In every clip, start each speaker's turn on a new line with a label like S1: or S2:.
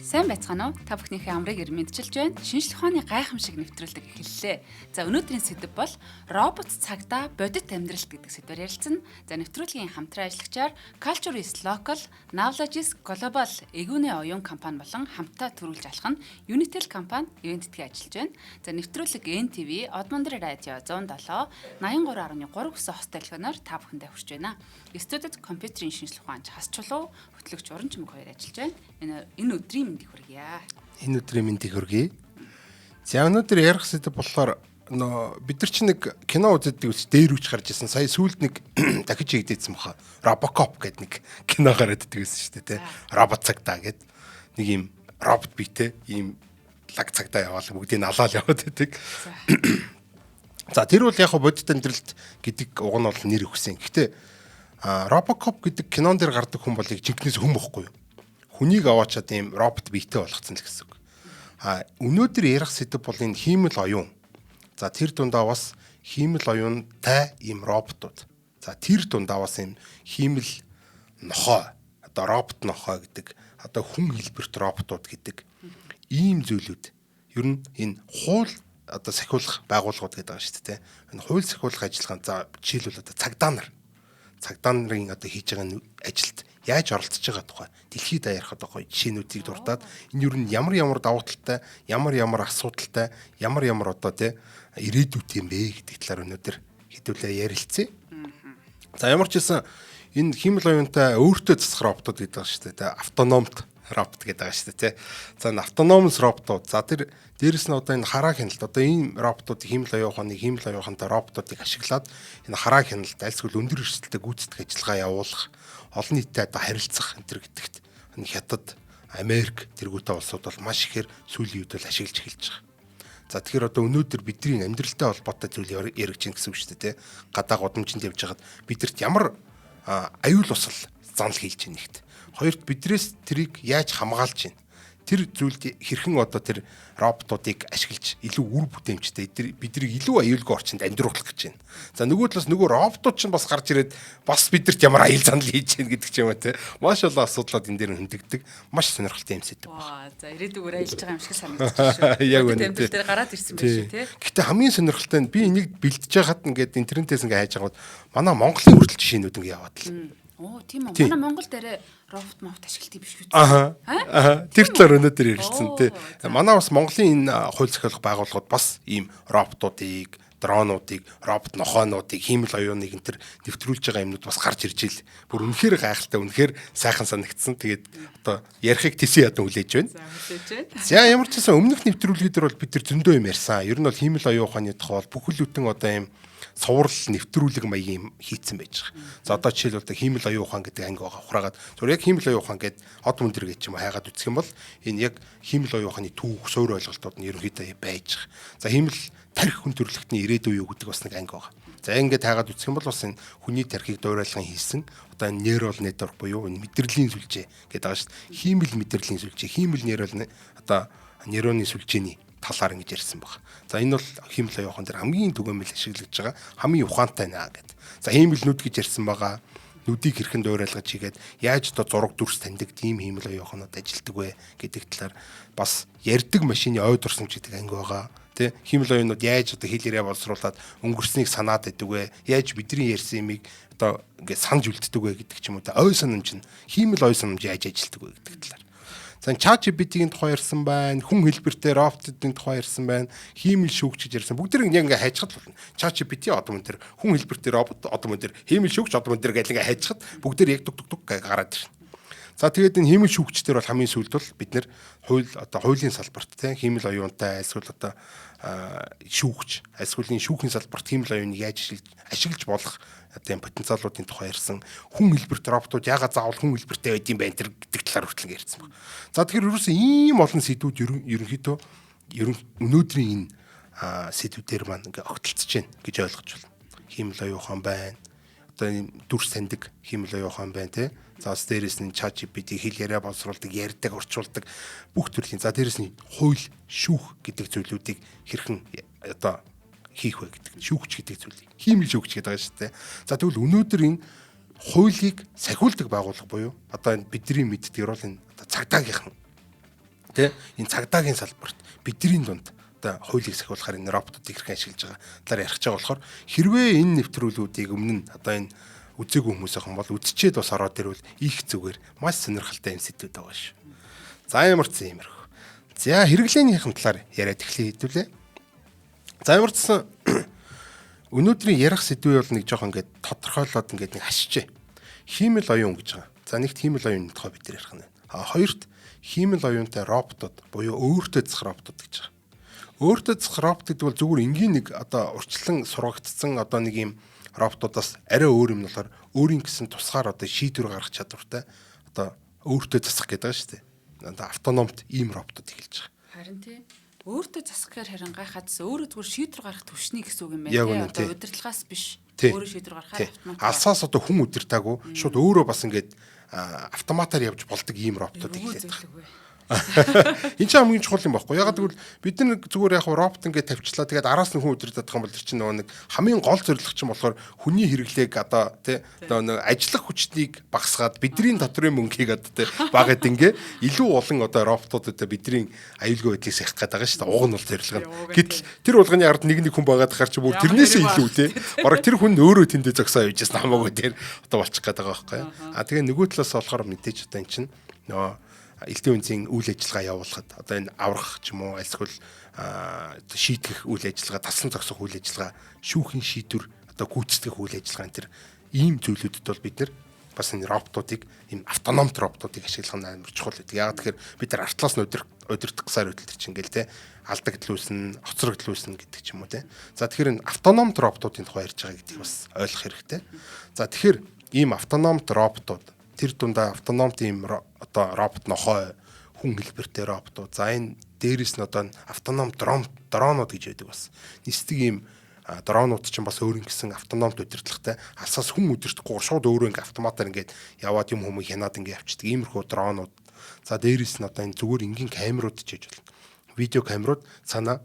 S1: Сайн байцгаана уу? Та бүхнийхээ амрыг мэдчилж байна. Шинжлэх ухааны гайхамшиг нэвтрүүлэг эхэллээ. За өнөөдрийн сэдэв бол робот цагдаа бодит амьдралт гэдэг сэдвээр ярилцсан. За нэвтрүүлгийн хамтран ажиллагчаар Culture is Local, Knowledge is Global эгүүний оюун компани болон хамтаа төрүүлж алах нь Unitel компани ивэнтдгээ ажиллаж байна. За нэвтрүүлэг NTV, Одмондор радио 107, 83.3 гэсэн хост телефоноор та бүхэндээ хүрч байна. Студид компьютерийн шинжлэх ухаанч Хасчулуу, хөтлөгч Уранчмаг хоёр ажиллаж байна. Энэ өдрийн мэндийг хүргье.
S2: Энэ өдрийн мэндийг хүргэе. За өнөөдөр ярих сэдэв болохоор бид нар чи нэг кино үздэг ус дээр үуч гарч ирсэн. Сая сүүлд нэг дахиж хийгдээсэн баха. Robocop гэдэг нэг кино гараад иддэг байсан шүү дээ, тэ. Робот цагдаа гэдэг. Нэг юм робот биетэй ийм лаг цагдаа яваал бүгдийг алаал яваад байдаг. За тэр бол яг бодит амьдралд гэдэг уг нь бол нэр өгсөн. Гэхдээ Robocop гэдэг кинон дээр гардаг хүн бол жинхнээс хүн бохгүй юу? Хүнийг аваачаад ийм робот биетэй болгоцсон л гэсэн үг. Өнөөдөр ярих сэдэв бол энэ хиймэл оюун. За тэр дундаа бас хиймэл оюунтай ийм роботууд. За тэр дундаа бас ийм хиймэл нохой, одоо робот нохой гэдэг, одоо хүн хэлбэрт роботууд гэдэг ийм зүйлүүд. Ер нь энэ хууль одоо сахиулах байгууллагууд гэдэг байгаа шүү дээ. Энэ хууль сахиулах ажиллагаанд за жишээлбэл одоо цагдаа нарын одоо хийж байгаа ажилд яаж оролцож байгаа тухай дэлхийд даяарх одоо гоё жишээнүүдийг дурдаад энэ юу н ямар давуу талтай, ямар асуудалтай, ямар одоо тий ирээдүйт юм бэ гэдэг талаар өнөөдөр хэдүүлээ ярилцъя. За ямар ч хэлсэн энэ хиймэл оюунтай өөртөө засах роботууд гэдэг байгаа шүү дээ. Автономт робот гэдэг байгаа шүү дээ. За энэ автономос роботууд. За тэр дээрэс нь одоо энэ хараа хяналт одоо энэ роботууд хиймэл оюунхантай роботуудыг ашиглаад энэ хараа хяналт альсгүй өндөр эрсдэлтэй гүйцэтгэх ажиллагаа явуулах, олон нийтэд одоо харилцах энэ төр гэдэгт энэ хятад, Америк тэргүүтэй улсууд бол маш ихээр сүүлийн үед бол ашиглаж эхэлж байгаа. За тэгэхээр одоо өнөөдөр бидний амьдралтай холбоотой зүйл яригч гин гэсэн үг шүү дээ. Гадаа гудамжинд явж хагаад бидэрт ямар аюул усал занал хийлж ийн нэгт. Хоёрт бидрээс тэрийг яаж хамгаалж байна? Тэр зүйлд хэрхэн одоо тэр роботуудыг ашиглаж илүү үр бүтээмжтэй бидрийг илүү аюулгүй орчинд амьдруулах гэж байна. За нөгөө талаас нөгөө роботууд ч бас гарч ирээд бас бидэрт ямар аюул занал хийж байна гэдэг ч юм уу те. Маш олон асуудлууд энэ дээр хөндөгдөг. Маш сонирхолтой юм сэдв.
S1: За ирээдүгээр ажиллаж байгаа юм шиг санагдаж шүү. Яг үнэ. Тэмдэглэл дээр гараад ирсэн байх шүү те.
S2: Гэхдээ хамгийн сонирхолтой нь би энийг бэлдэж байхад ингээд интернетээс ингээд хайж байгаад манай Монголын хүртэл жишээнүүд ингээд яваад л.
S1: Оо тийм үү. Манай Монгол дээр робот мовт ашиглалт юм биш үү?
S2: Тэр талаар өнөөдөр ярилцсан тий. Манай бас Монголын энэ хууль зохиолох байгууллагууд бас ийм роботуудыг, дронуудыг, робот нохойнуудыг, хиймэл оюуныг энэ төр нэвтрүүлж байгаа юмнууд бас гарч ирж ил. Бүр үнэхээр гайхалтай, үнэхээр сайхан санагдсан. Тэгээд одоо ярихыг тэсээ ядан хүлээж байна. За ямар ч гэсэн өмнөх нэвтрүүлгээр бол бид нар зөндөө юм ярьсан. Ер нь бол хиймэл оюун ухааны тухай бол бүхэл бүтэн одоо ийм цуврал нэвтрүүлэг маягийн хийцэн байж байгаа. За одоо жишээлбэл хиймэл оюун ухаан гэдэг анги байгаа. Ухраагаад зөв яг хиймэл оюун ухаан гэдэг од мөндөр гэж юм хайгаад үзэх юм бол энэ яг хиймэл оюун ухааны түүх, суур ойлголтууд нь ерөнхийдөө байж байгаа. За хиймэл тарих хүн төрөлхтний ирээдүй юу гэдэг бас нэг анги байгаа. За ингээд хайгаад үзэх юм бол бас энэ хүний тархийг дуурайлган хийсэн одоо энэ neural network буюу энэ мэдрэлийн сүлжээ гэдэг байгаа шүү дээ. Хиймэл мэдрэлийн сүлжээ, хиймэл одоо нейроны сүлжээний талаар ингэж ярьсан баг. За энэ бол хиймэл оюун ухаан дээр хамгийн түгээмэл ашиглаж байгаа хамгийн ухаантай наа гэдэг. За хиймэл нүд гэж ярьсан байгаа. Нүдийг хэрхэн дуурайлгаж хийгээд яаж одоо зураг дүрс таньдаг тийм хиймэл оюун ухаанууд ажилтдаг вэ гэдэг талаар бас ярьдаг машины ой дурсамж гэдэг анги байгаа. Тэ хиймэл оюунууд яаж одоо хэлээрээ боловсруулад өнгөрснийг санаад байдаг вэ? Яаж бидний ярьсан юмыг одоо ингээд санаж үлддэг вэ гэдэг ч юм уу. Ой санамж нь хиймэл ой санамж яаж ажилтдаг вэ гэдэг талаар. За ChatGPT-ийн тухай ярьсан байна, хүн хэлбэртэй роботуудын тухай ярьсан байна, хиймэл шүүгч гэж ярьсан. Бүгдийг яг ингээ хайчхад болно. ChatGPT одоо мөн тэр хүн хэлбэртэй робот одоо мөн тэр хиймэл шүүгч одоо мөн тэр гэл ингээ хайчхад бүгдээр яг дуг гараад ирнэ. За тэгээд энэ хиймэл шүүгчдэр бол хамгийн сүүлд бол бид нэр хуулийн салбарт тийм хиймэл оюунтай эсвэл одоо шүүгч, эсвэл шүүхийн салбарт хиймэл оюуныг яаж ашиглаж болох тийм потенциалуудын тухай ярьсан. Хүн хэлбэрт роботууд яагаад заавал хүн хэлбэртэй байд юм бэ тэр гэдэг талаар хүртэл ярьсан баг. За тэгэхээр ерөөсөн ийм олон сэдвүүд ерөнхийдөө өнөөдрийн энэ сэдвүүдээр маань ингээ огтлцож байна гэж ойлгож байна. Хиймэл оюун ухаан байна. Одоо дүрс таньдаг хиймэл оюун ухаан байна тий. За бас дээрэс нь ChatGPT хэл яриа боловсруулдаг, ярьдаг, орчуулдаг бүх төрлийн. За дээрэс нь хууль шүүх гэдэг зүйлүүдийг хэрхэн одоо хийх вэ гэдэг. Шүүгч гэдэг зүйлийг хиймэл шүүгч гэдэг байгаа шүү дээ. За тэгвэл өнөөдөр энэ хуулийг сахиулдаг байгууллага буюу одоо энэ бидний мэддэг ер бол энэ цагдаагийнхан Тэ энэ цагдаагийн салбарт бидний дунд одоо хуулийг сахиулахаар энэ роботуудыг хэрхэн ашиглаж байгаа талаар ярих гэж байгаа болохоор хэрвээ энэ нэвтрүүлгүүдийг өмнө нь одоо энэ үзээгүй хүмүүсийнхэн бол үдчихэд бас ороод ирвэл их зүгээр маш сонирхолтой юм сэдвүүд байгаа шүү. За ямар ч иймэрхүү. За хэрэглээнийхэн талаар яриад эхлэе хэдүүлээ. За ямар ч өнөөдрийн ярих сэдвээ бол нэг жоох ингээд тодорхойлоод ингээд нэг хашижээ. Хиймэл оюун гэж байгаа. За нэгт хиймэл оюуны тухай бид ярих нь. Хоёрт хиймэл оюунтай роботууд буюу өөртөө засах роботууд гэж байгаа. Өөртөө засах робот гэдэг бол зүгээр энгийн нэг одоо урьдчилан сургагдсан одоо нэг юм роботуудаас арай өөр юм болохоор өөрийн гэсэн тусгаар одоо шийдвэр гаргах чадвартай одоо өөртөө засах гэдэг байгаа шүү дээ. Одоо автономт ийм роботууд эхэлж байгаа.
S1: Харин тийм өөртөө засах гэхээр харин гайхаадс өөрөө зүгээр шийдвэр гаргах төвшний гэсэн үг юм байна. Одоо удирдлагаас биш өөрөө шийдвэр гаргахаар автомат.
S2: Алсаас одоо хүн удирдаагүй шууд өөрөө бас ингээд автоматар явж болдог ийм роботууд эхэлээд байгаа. Энэ ч хамгийн чухал юм баггүй. Ягаад гэвэл бид нар зүгээр яг робот ингээд тавьчлаа. Тэгээд араас нь хүн удирдах юм бол тэр чинь нөгөө нэг хамгийн гол зорилго чинь болохоор хүний хэрэглээг одоо тий нөгөө ажиллах хүчнийг багасгаад бидний дотрын мөнгийг одоо тий багад ингээ илүү олон одоо роботуудад бидний аюулгүй байдлыг сахих гээд байгаа шүү дээ. Уг нь бол зорилго нь. Гэтэл тэр болгоны ард нэг хүн байгаад хахаар чи бүр тэрнээсээ илүү тий. Бараг тэр хүн өөрөө тэндээ зогсоо явж ясна хамаагүй тэр одоо болчих гээд байгаа байхгүй. Тэгээ нөгөө талаас болохоор мэдээж одоо эн чинь нөгөө элдэн үнцийн үйл ажиллагаа явуулахад одоо энэ аврах ч юм уу альсгүй шийтгэх үйл ажиллагаа, тасалсан зогсох үйл ажиллагаа, шүүхийн шийдвэр одоо гүйцэтгэх үйл ажиллагаа энэ төр ийм зүйлүүдэд бол бид нар бас энэ роботуудыг ийм автономт роботуудыг ашиглах нь амар чухал гэдэг. Яг тэгэхээр бид нар артлаас нь удирдах гасаар хөдөлтөр чинь ингээл те алдагдлуулсан, хоцрогдлуулсан гэдэг ч юм уу те. За тэгэхээр энэ автономт роботуудын тухай ярьж байгаа гэдгийг бас ойлгох хэрэгтэй. За тэгэхээр ийм автономт роботууд тэр дундаа автономт ийм одоо робот нохой хүн хэлбэртэй роботууд. За энэ дээрээс нь одоо автономт дронууд гэж байдаг бас. Нисдэг ийм дронууд чинь бас өөр ингэсэн автономт удирдлагатай. Алсаас хүн удирдахгүй шууд өөрөө ингээ автоматар ингээд яваад юм хүмүүс хянаад ингээ явчихдаг. Иймэрхүү дронууд. За дээрээс нь одоо энэ зүгээр энгийн камерууд ч гэж болно. Видео камерууд цаана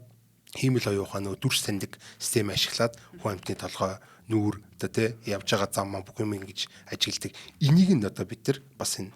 S2: хиймэл оюухаа нөө дүрс таньдаг систем ашиглаад хүн амьтны толгой нүүр одоо тий явж байгаа зам маа бүх юм ингэж ажигладаг. Энийг нь одоо бид нар бас энэ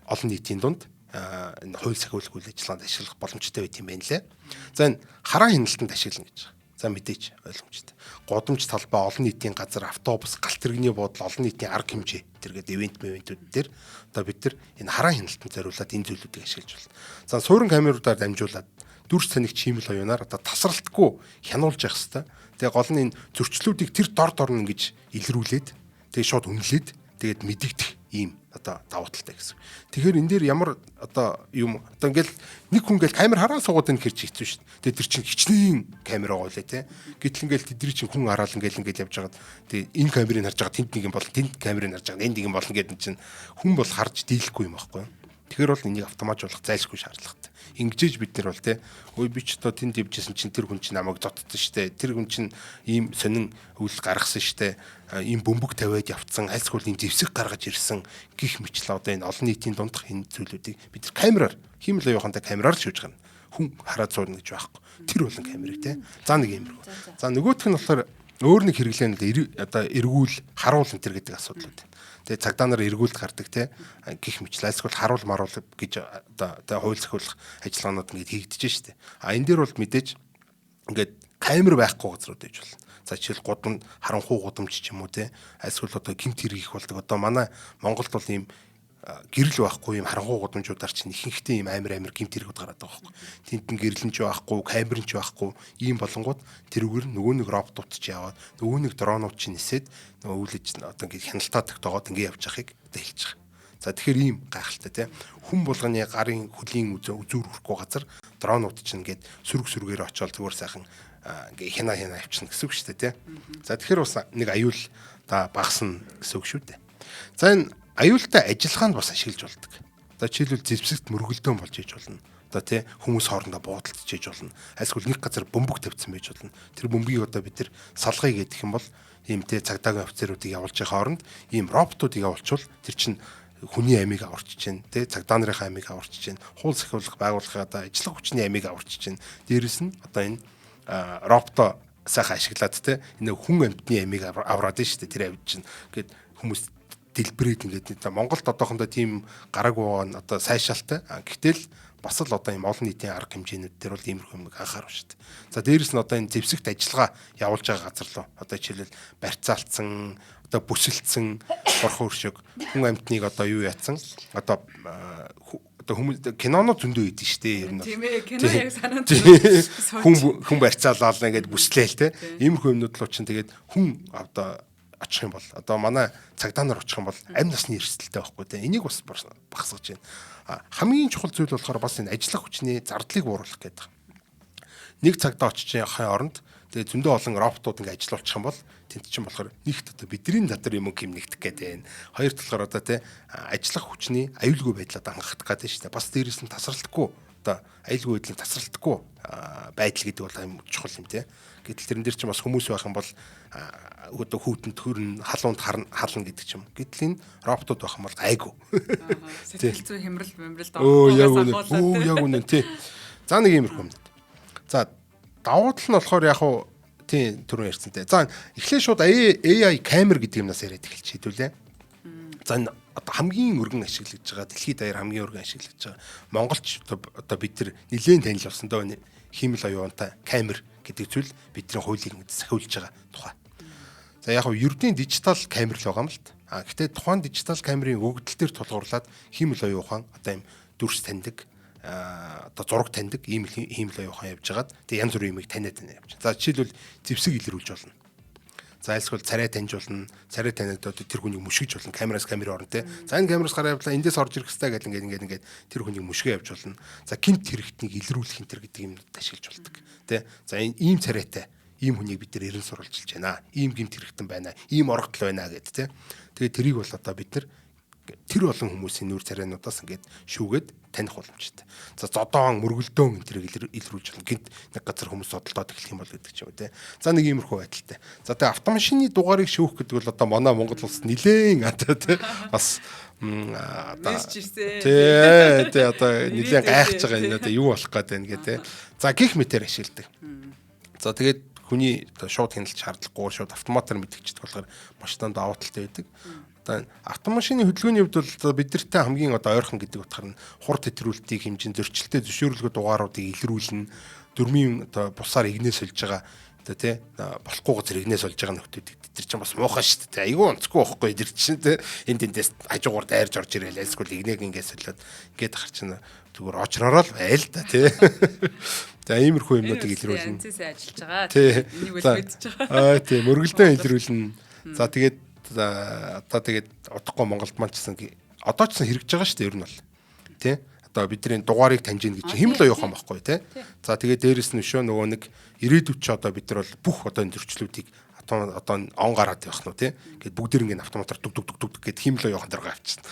S2: олон нийтийн дунд энэ хууль сахиулах үйл ажиллагаанд ашиглах боломжтой байт юм байна лээ. За энэ хараа хяналтанд ашиглана гэж байгаа. За мэдээж ойлгомжтой. Годамж талбай олон нийтийн газар автобус галт тэрэгний буудлын олон нийтийн арга хэмжээ тэргээд ивентүүд дээр одоо бид нар энэ хараа хяналтанд зориулаад энэ зүйлүүдийг ашиглаж байна. За суурин камеруудаар дамжуулаад дүрс танигч хиймэл оюунаар одоо тасралтгүй хянуулж явах хэвээр. Тэгээ гол нь энэ зөрчлүүдийг тэр дор нь ингэж илрүүлээд тэгээ шууд үнэлээд тэгээд мэдэгдэх ийм одоо давуу талтай гэсэн. Тэгэхээр энэ дээр ямар одоо юм одоо ингээл нэг хүн ингээл камер хараа суугаад ин хэрч хэцүү шүү дээ. Тэгээд тэр чинь хичнээн камера гоолээ те. Гэтэл ингээл тэдний чинь хүн хараал ингээл явж байгаад тэгээд энэ камерыг харж байгаа тэнд нэг юм бол тэнд камерыг харж байгаа энд нэг юм болно гэдэг чинь хүн бол харж дийлэхгүй юм аахгүй юу. Тэгэхээр бол энийг автоматжуулах зайлшгүй шаардлагатай. Ингэжээж бид нар бол те ой би ч одоо тэнд явжсэн чинь тэр хүн чинь намайг зодтсон штэ. Тэр хүн чинь ийм сонин үйл гаргасан штэ. Ийм бөмбөг тавиад явцсан, альсгүй ийм зэвсэг гаргаж ирсэн гих мэтлээ одоо энэ олон нийтийн дундах энэ зүйлүүдийг бид нар камераар хиймэл оюухантай камераар шүүж гарна. Хүн хараад суурна гэж байхгүй. Тэр болон камерыг те. За нэг юм руу. За нөгөөх нь болохоор өөр нэг хэрэглэн л одоо эргүүл харуул энэ төр гэдэг асуудлууд. Тэгээ цагдаа нар эргүүлд гардаг те гих мэтлээс бол харуул маруул гэж одоо хууль сахиулах ажиллагаанууд ингээд хийгдэж штэ. А энэ дээр бол мэдээж ингээд камер байхгүй газрууд байж болно. За жишээл гудамд харанхуй гудамж ч юм уу те эсвэл одоо гимт хэрэг их болдог. Одоо манай Монголд бол ийм гэрэл байхгүй юм харанхуй гудамжуудаар чинь ихэнхдээ ийм амар гимт хэрэгүүд гараад байгаа байхгүй. Тэнд нь гэрэлэнч байхгүй, камерэнч байхгүй ийм болонгууд тэрүүгээр нөгөө нэг роботууд ч яваад нөгөө нэг дронууд чинь нисээд нөгөө үүлж одоо ингээд хяналтаа тогтоогоод ингээд явж байгааг одоо хэлж байгаа. За тэгэхээр ийм гайхалтай тийм хүн болгоны гарын хөлийн үзүүр хүрхгүй газар дронууд чинь ингээд сүргээр очиод зүгээр сайхан ингээ хянаа авчна гэсэн үг шүү дээ тийм. За тэгэхээр бас нэг аюул та багасна гэсэн үг шүү дээ. За энэ аюултай ажиллагаанд бас ашиглаж болдог. За жишээлбэл зэвсэгт мөргөлдөөн болж иж болно. Одоо тий хүмүүс хоорондоо буудалж иж болно. Альсгүй нэг газар бөмбөг тавьсан байж болно. Тэр бөмбөгийг одоо бид тэр салгая гэдэг юм бол ийм тий цагдаагийн офицеруудыг явуулж байгаа хооронд ийм роботуудыг явуулчвал тэр чинь хүний амийг аварчиж чинь тий цагдаа нарын амийг аварчиж чинь хууль сахиулах байгууллагын одоо ажиллах хүчний амийг аварчиж чинь дээрэс нь одоо энэ робото сайхан ашиглаад тий энэ хүн амьтны амийг авраад нь шүү дээ тэр авид чинь гээд хүмүүс дэлбэрээд ингээд Монголд одоохондоо тийм гараг байгаа нь одоо сайшаалтай. Гэтэл бас л одоо ийм олон нийтийн арга хэмжээнүүд дээр бол иймэрхүү юм анхаарав шүү дээ. За дээрэс нь одоо энэ зэвсэгт ажиллагаа явуулж байгаа газар руу одоо жишээлбэл барьцаалцсан, одоо бүсэлдсэн орхон өршөг хүн амьтныг одоо юу яатсан одоо хүмүүс киноноо зөндөө идэв шүү дээ. Ер нь
S1: тийм ээ, кино яг санаанд
S2: хүн барьцаалал ингээд бүслээл те. Иймэрхүү юмнууд руу чинь тэгээд хүн одоо очих юм бол одоо манай цагдаа нар очих юм бол амь насны эрсдэлтэй байхгүй те. Энийг бас багасгаж байна. Хамгийн чухал зүйл болохоор бас энэ ажиллах хүчний зардлыг бууруулах гэдэг. Нэг цагдаа очиж яхахын оронд тэгээд зөндөө олон роботууд ингээд ажиллуулчих юм бол тэнд чинь болохоор нэгт одоо бидний дотор юм юм нэгдэх гэдэг. Хоёр талаар одоо те ажиллах хүчний аюулгүй байдлаад хангах гэдэг шүү дээ. Бас дээрээс нь тасралтгүй одоо аюулгүй байдлыг тасралтгүй байдал гэдэг бол аим чухал юм те. Гэтэл тэрэн дээр чинь бас хүмүүс байх юм бол одоо хүүтэнд хөрн халуунд хална гэдэг ч юм. Гэтэл энэ роботууд байх юм бол гайгүй.
S1: Сэтгэл зүй хямрал мэмрэл
S2: яг үнэн тий. За нэг иймэрхүү юм. За давуу тал нь болохоор яг уу тий түрүү ярьсантай. За эхлээд шууд AI камер гэдэг юмнаас яриад эхэлж хэдүүлээ. За энэ одоо хамгийн өргөн ашиглаж байгаа дэлхийд даяар хамгийн өргөн ашиглаж байгаа монголч одоо бид нар нэлээд танил болсон доо хиймэл оюунтай камер гэдэг зүйл бидний хуулийг сахиулж байгаа тухай. За яг нь ердийн дижитал камер л байгаа юм л та. Гэхдээ тухайн дижитал камерын өгөгдөл төр тулгуурлаад хиймэл оюун ухаан одоо юм дүрс таньдаг одоо зураг таньдаг ийм хиймэл оюун ухаан явж байгаад тэг янз бүрийн юмыг таниад явж байна. За жишээлбэл зэвсэг илрүүлж болно. За эсвэл царай таньж болно. Царай таниад одоо тэр хүнийг мөшгөж болно. Камераас камер орно те. За энэ камераас гараа явлаа эндээс орж ирэх хэрэгтэй гэдэг ингээд тэр хүнийг мөшгөө явж болно. За гинт хэрэгтнийг илрүүлэх энэ төр гэдэг юмнууд ашиглаж болдог. Тэ. За энэ ийм царайтай ийм хүнийг бид нэр эрен сурвалжилж байна. Ийм гинт хэрэгтэн байна. Ийм орготл байна гэд тэ. Тэгээд тэрийг бол одоо бид нар тэр олон хүмүүсийн нүүр царайнуудаас ингээд шүүгээд таних боломжтой. За зодоон, мөргөлдөөн энэ тэрийг илрүүлж болно. Гинт нэг газар хүмүүс судалдаад эхлэх юм бол гэдэг ч юм уу те. За нэг иймэрхүү байдалтай. За тэгээ автомашины дугаарыг шүүх гэдэг бол одоо манай Монгол улс нилээн одоо те бас тий одоо нилээн гайхаж байгаа энэ одоо юу болох гээд байна гэдэг те. За гих мэтэр ашигладаг. За тэгээд хүний одоо шууд хяналтч шаардлагагүй шууд автоматар мэдгчдэг болохоор маш дандаа давуу талтай байдаг. Одоо автомашины хөдөлгөөний хувьд бол бидэртээ хамгийн одоо ойрхон гэдэг утгаар нь хур тэтрүүлтийг хэмжин зөрчилтэй зөвшөөрлөгөө дугааруудыг илрүүлнэ. Дөрмийн одоо бусаар игнээс олж байгаа одоо тий болохгүй газар игнээс олж байгаа нөхдүүд тэр чинь бас муухай шүү дээ. Айгүй онцгүй байхгүй тэр чинь тий энд эндээс хажуугаар дайрж орж ирээл эсвэл игнэг ингээс солиод ингээд ахар чинь зүгээр очророо л байл да тий. За иймэрхүү юмнуудыг илрүүлнэ.
S1: Анцээс ажиллаж байгаа.
S2: Энийг
S1: үл мэдчихэж байгаа.
S2: Тий мөргөлдөө илрүүлнэ. За тэгээд одоо тэгээд удахгүй Монголд маань ч гэсэн одоо ч гэсэн хэрэгж байгаа шүү дээ ер нь бол тий одоо бидний дугаарыг таньж ийн гэж хэмэл оюухан байхгүй тий за тэгээд дээрэс нь өшөө нөгөө нэг ирээдүйд ч одоо бид нар бол бүх одоо энэ зөрчлүүдийг одоо он гараад явах нь тий гээд бүгдэр ингэ автоматар дүг гэд хэмэл оюухан дээр авчихсан.